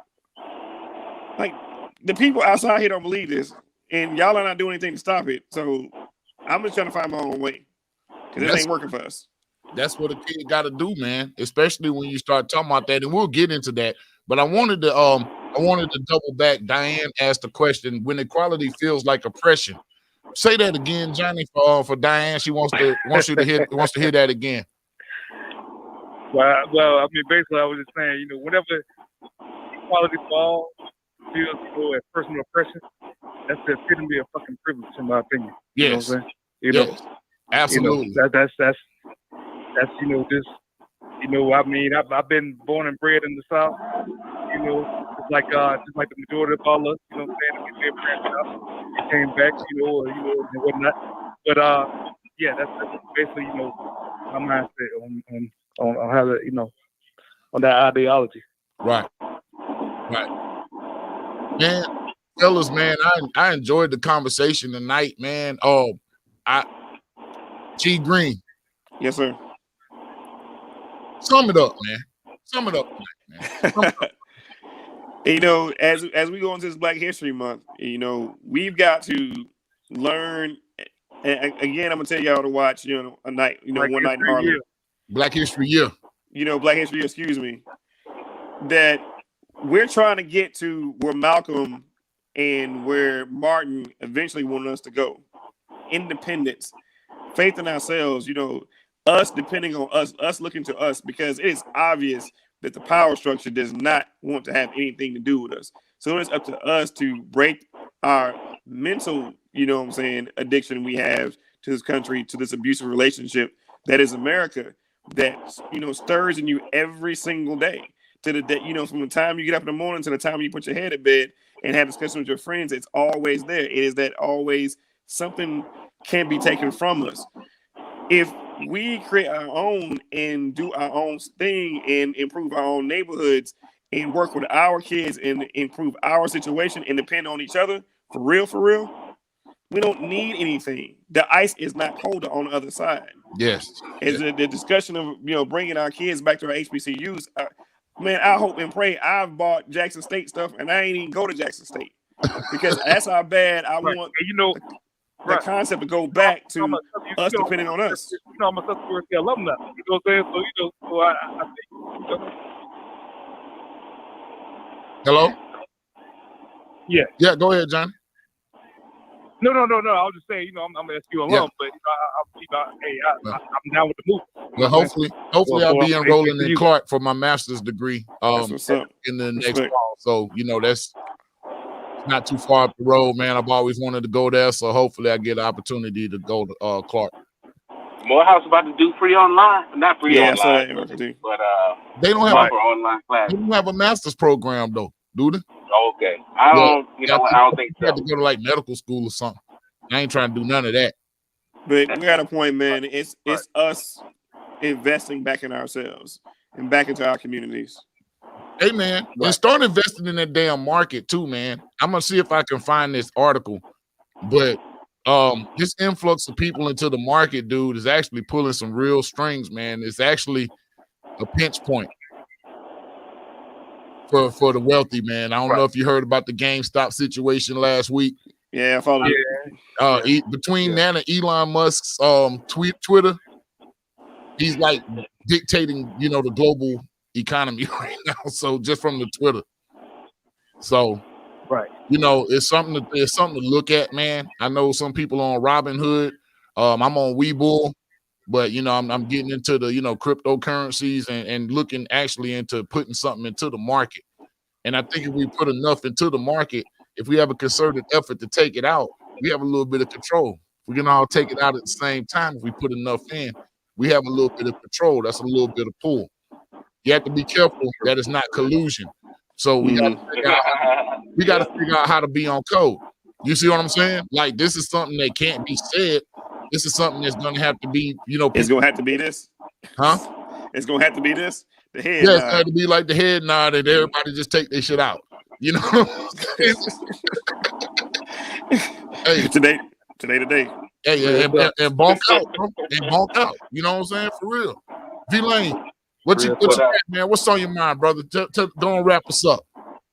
the people outside here don't believe this, and y'all are not doing anything to stop it. So I'm just trying to find my own way because it ain't working for us. That's what a kid got to do, man. Especially when you start talking about that, and we'll get into that. But I wanted to double back. Diane asked the question: when equality feels like oppression. Say that again, Johnny, for Diane. She wants to hear that again. Well, I mean, basically, I was just saying, you know, whenever equality for all feels, you know, as personal oppression, that's the epitome of fucking privilege, in my opinion. Yes. You know what I'm saying? Absolutely. You know, that's you know, just, you know, I mean, I've been born and bred in the South. You know, just like the majority of all us, you know what I'm saying? We branched out, we came back, you know, and whatnot. But yeah, that's basically, you know, my mindset on how to, you know, on that ideology. Right. Man, fellas, man, I enjoyed the conversation tonight, man. G Green. Yes, sir. Sum it up, man. Sum it up, man. You know, as we go into this Black History Month, you know, we've got to learn. And again, I'm gonna tell y'all to watch, you know, one night in Harlem. Black History Year. You know, Black History Year. Excuse me. That we're trying to get to where Malcolm and where Martin eventually wanted us to go. Independence, faith in ourselves. You know, us depending on us looking to us, because it is obvious that the power structure does not want to have anything to do with us. So it's up to us to break our mental, you know what I'm saying, addiction we have to this country, to this abusive relationship that is America, that, you know, stirs in you every single day. To the day, you know, from the time you get up in the morning to the time you put your head in bed and have discussions with your friends, it's always there. It is that always something can be taken from us. If we create our own and do our own thing and improve our own neighborhoods and work with our kids and improve our situation and depend on each other for real, we don't need anything. The ice is not colder on the other side. Yes. It's the discussion of, you know, bringing our kids back to our HBCUs. Man, I hope and pray I've bought Jackson State stuff and I ain't even go to Jackson State because that's how bad I want. And you know, that concept to go back to us depending on us. You know, I'm a Susquehanna alumni. You know what I'm saying? So I think. Hello? Yeah. Yeah, go ahead, John. No. I was just saying, you know, I'm an SQ alum, but I'm down with the move. Well, hopefully I'll be enrolling in Clark for my master's degree in the next fall. So, you know, that's not too far up the road, man. I've always wanted to go there, so hopefully I get an opportunity to go to Clark. Morehouse about to do free online, not free online, but they don't have online class. They don't have a master's program though, do they? Okay, I don't think so. You have to go to like medical school or something. I ain't trying to do none of that. But we got a point, man. It's us investing back in ourselves and back into our communities. Hey, man, and start investing in that damn market too, man. I'm gonna see if I can find this article, but this influx of people into the market, dude, is actually pulling some real strings, man. It's actually a pinch point for the wealthy, man. I don't know if you heard about the GameStop situation last week. Yeah, I followed it. Between that and Elon Musk's Twitter, he's like dictating, you know, the global economy right now. So just from the Twitter. So you know, it's something to look at, man. I know some people on Robinhood. I'm on Webull, but you know, I'm getting into the, you know, cryptocurrencies and looking actually into putting something into the market. And I think if we put enough into the market, if we have a concerted effort to take it out, we have a little bit of control. We can all take it out at the same time. If we put enough in, we have a little bit of control. That's a little bit of pull. You have to be careful that it's not collusion. So we got to figure out how to be on code. You see what I'm saying? Like, this is something that can't be said. This is something that's going to have to be, you know. It's going to have to be this? Huh? It's going to have to be this? The head nod. It's going to have to be like the head nod and everybody just take their shit out. You know? Hey. Today. Hey, and bonk out, bro. And bonk out. You know what I'm saying? For real. V-Lane, what you man? What's on your mind, brother? Go and wrap us up.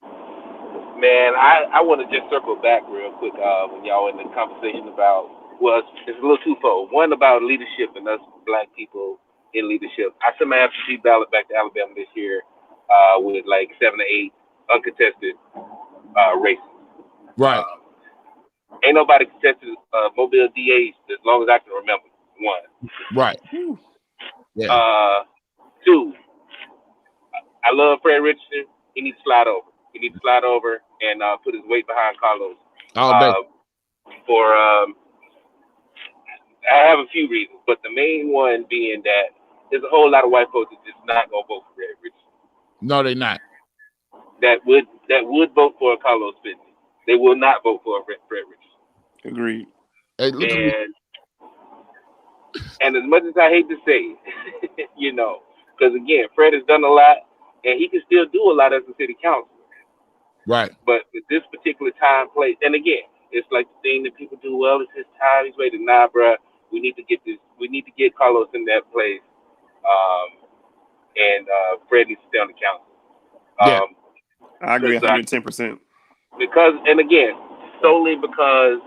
Man, I want to just circle back real quick when y'all in the conversation about, well, it's a little twofold. One about leadership and us black people in leadership. I sent my absentee ballot back to Alabama this year with like 7 or 8 uncontested races. Right. Ain't nobody contested Mobile DAs as long as I can remember. One. Right. Yeah. 2. I love Fred Richardson. He needs to slide over. He needs to slide over and put his weight behind Carlos. All day. I have a few reasons, but the main one being that there's a whole lot of white folks that just not gonna vote for Fred Richardson. No, they're not. That would vote for Carlos Fitz. They will not vote for Fred Richardson. Agreed. Hey, and as much as I hate to say, you know, because again, Fred has done a lot, and he can still do a lot as a city councilor. Right. But at this particular time, place, and again, it's like the thing that people do. Well, it's his time. He's waiting. Nah, bruh. We need to get this. We need to get Carlos in that place. And Fred needs to stay on the council. I agree 110%. Because, and again, solely because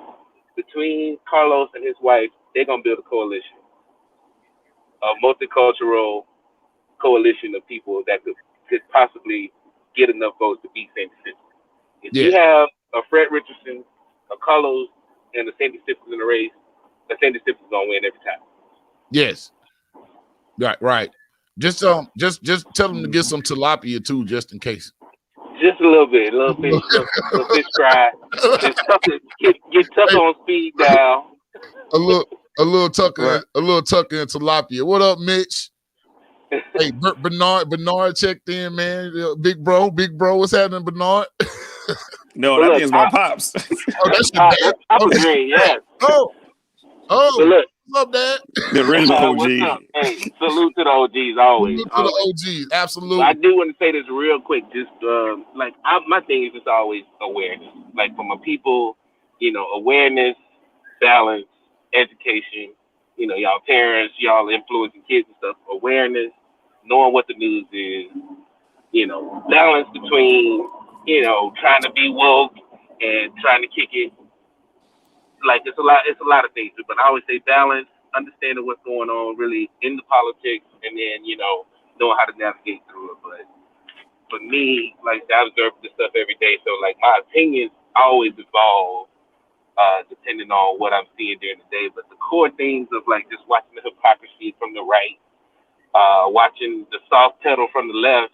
between Carlos and his wife, they're gonna build a coalition, a multicultural coalition of people that could possibly get enough votes to beat St. Citizens. If you have a Fred Richardson, a Carlos, and a St. Citizens in the race, the St. Citizens gonna win every time. Yes. Right. Just tell them to get some tilapia too, just in case. Just a little bit, little fish fry. Get Tucker on speed dial. A little Tucker in tilapia. What up, Mitch? Hey, Bernard checked in, man. Big bro, what's happening, Bernard? No, that means my pops. Oh, that's your dad. I'm agreeing, yes. Oh, look. What's up, Dad? The original OG. What's up? Hey, salute to the OGs always. Salute to the OGs, absolutely. I do want to say this real quick. Just my thing is just always awareness. Like from a people, you know, awareness, balance, education. You know, y'all parents, y'all influencing kids and stuff. Awareness, knowing what the news is. You know, balance between, you know, trying to be woke and trying to kick it. like it's a lot of things, but I always say balance, understanding what's going on really in the politics, and then knowing how to navigate through it. But for me, like I observe this stuff every day, so like my opinions always evolve depending on what I'm seeing during the day. But the core things of like just watching the hypocrisy from the right, watching the soft pedal from the left,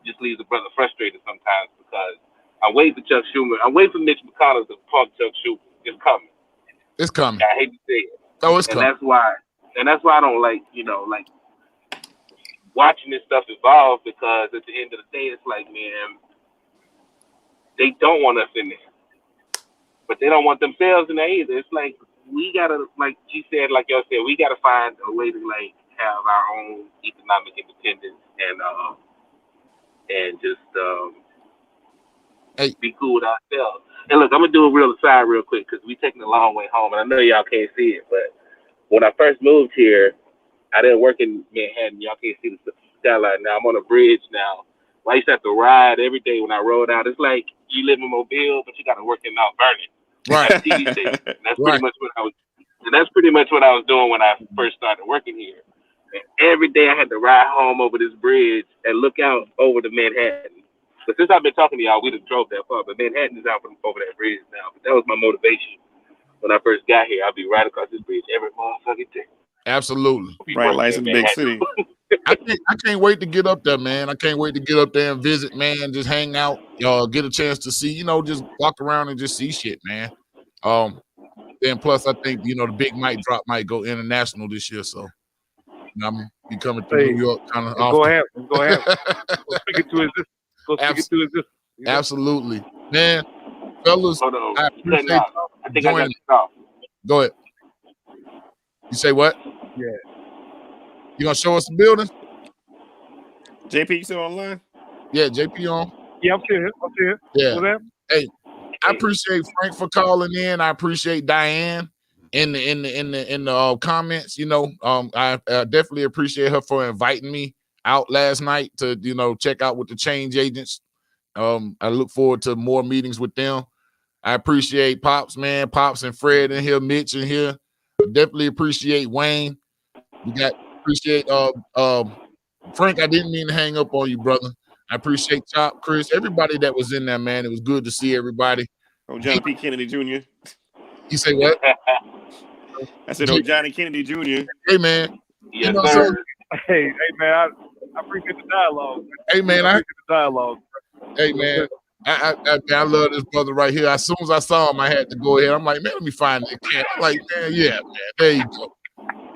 just leaves a brother frustrated sometimes because I'm waiting for Chuck Schumer. I'm waiting for Mitch McConnell to punk Chuck Schumer. It's coming. It's coming. I hate to say it. Oh, it's coming. That's why I don't like, like watching this stuff evolve, because at the end of the day, it's like, man, they don't want us in there, but they don't want themselves in there either. It's like, we gotta, like she said, like y'all said, we gotta find a way to like have our own economic independence and just be cool with ourselves. And look, I'm gonna do a real aside real quick because we taking a long way home, and I know y'all can't see it, but when I first moved here, I didn't work in Manhattan. Y'all can't see the skyline now. I'm on a bridge now. I used to have to ride every day when I rode out. It's like you live in Mobile, but you got to work in Mount Vernon. Right. TV station. That's pretty much what I was. And that's pretty much what I was doing when I first started working here. And every day I had to ride home over this bridge and look out over the Manhattan. But since I've been talking to y'all, we just drove that far. But Manhattan is out over that bridge now. But that was my motivation when I first got here. I'd be right across this bridge every motherfucking day. Absolutely. Right, lights in the big city. I can't wait to get up there, man. I can't wait to get up there and visit, man. Just hang out, get a chance to see, just walk around and just see shit, man. Then plus, I think the Big Mike drop might go international this year, so I'm be coming to New York kind of often. Go ahead. Go speak it to his. Absolutely, man. Fellas, Hold on. I appreciate I think I got you off. Go ahead. You say what? Yeah. You gonna show us the building? JP, you still online? Yeah, JP on. Yeah, I'm here. Yeah. Hey, I appreciate Frank for calling in. I appreciate Diane in the comments. I definitely appreciate her for inviting me out last night to check out with the change agents. I look forward to more meetings with them. I appreciate Pops, man. Pops and Fred in here, Mitch in here. Definitely appreciate Wayne. Appreciate Frank. I didn't mean to hang up on you, brother. I appreciate Chop, Chris, everybody that was in there, man. It was good to see everybody. Oh, Johnny P. Kennedy Jr. You say what? I said, Johnny Kennedy Jr. Hey, man. Yes, sir. Hey, man. I appreciate the dialogue. Hey, man. I appreciate the dialogue. Hey, man. I love this brother right here. As soon as I saw him, I had to go ahead. I'm like, man, let me find that cat. I'm like, man, yeah, man. There you go.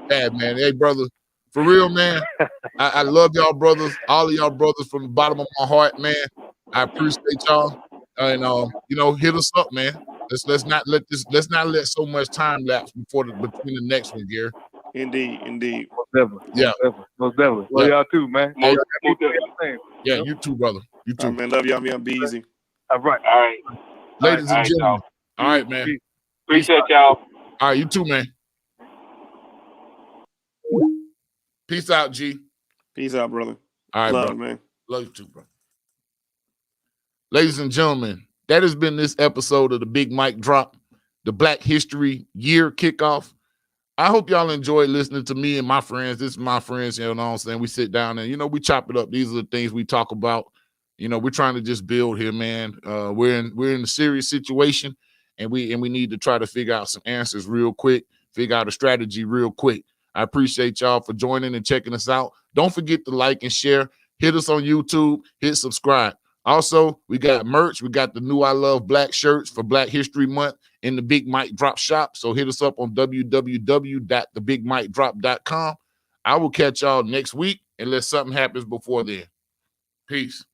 Yeah, man. Hey, brother. For real, man. I love y'all brothers, all of y'all brothers from the bottom of my heart, man. I appreciate y'all. And hit us up, man. Let's not let so much time lapse between the next one, Gary. Indeed. Most definitely. Yeah. Most definitely. Love y'all too, man. Yeah, you too, brother. You too. Man, love y'all, man. Be easy. All right. Ladies and gentlemen. All right, man. Appreciate y'all. All right, you too, man. Peace out, G. Peace out, brother. All right, love, brother. Man. Love you too, bro. Ladies and gentlemen, that has been this episode of the Big Mike Drop, the Black History Year Kickoff. I hope y'all enjoyed listening to me and my friends. This is my friends, you know what I'm saying? We sit down and, we chop it up. These are the things we talk about. We're trying to just build here, man. We're in a serious situation, and we need to try to figure out some answers real quick, figure out a strategy real quick. I appreciate y'all for joining and checking us out. Don't forget to like and share. Hit us on YouTube. Hit subscribe. Also, we got merch. We got the new I Love Black shirts for Black History Month in the Big Mike Drop shop. So hit us up on www.thebigmicdrop.com. I will catch y'all next week unless something happens before then. Peace.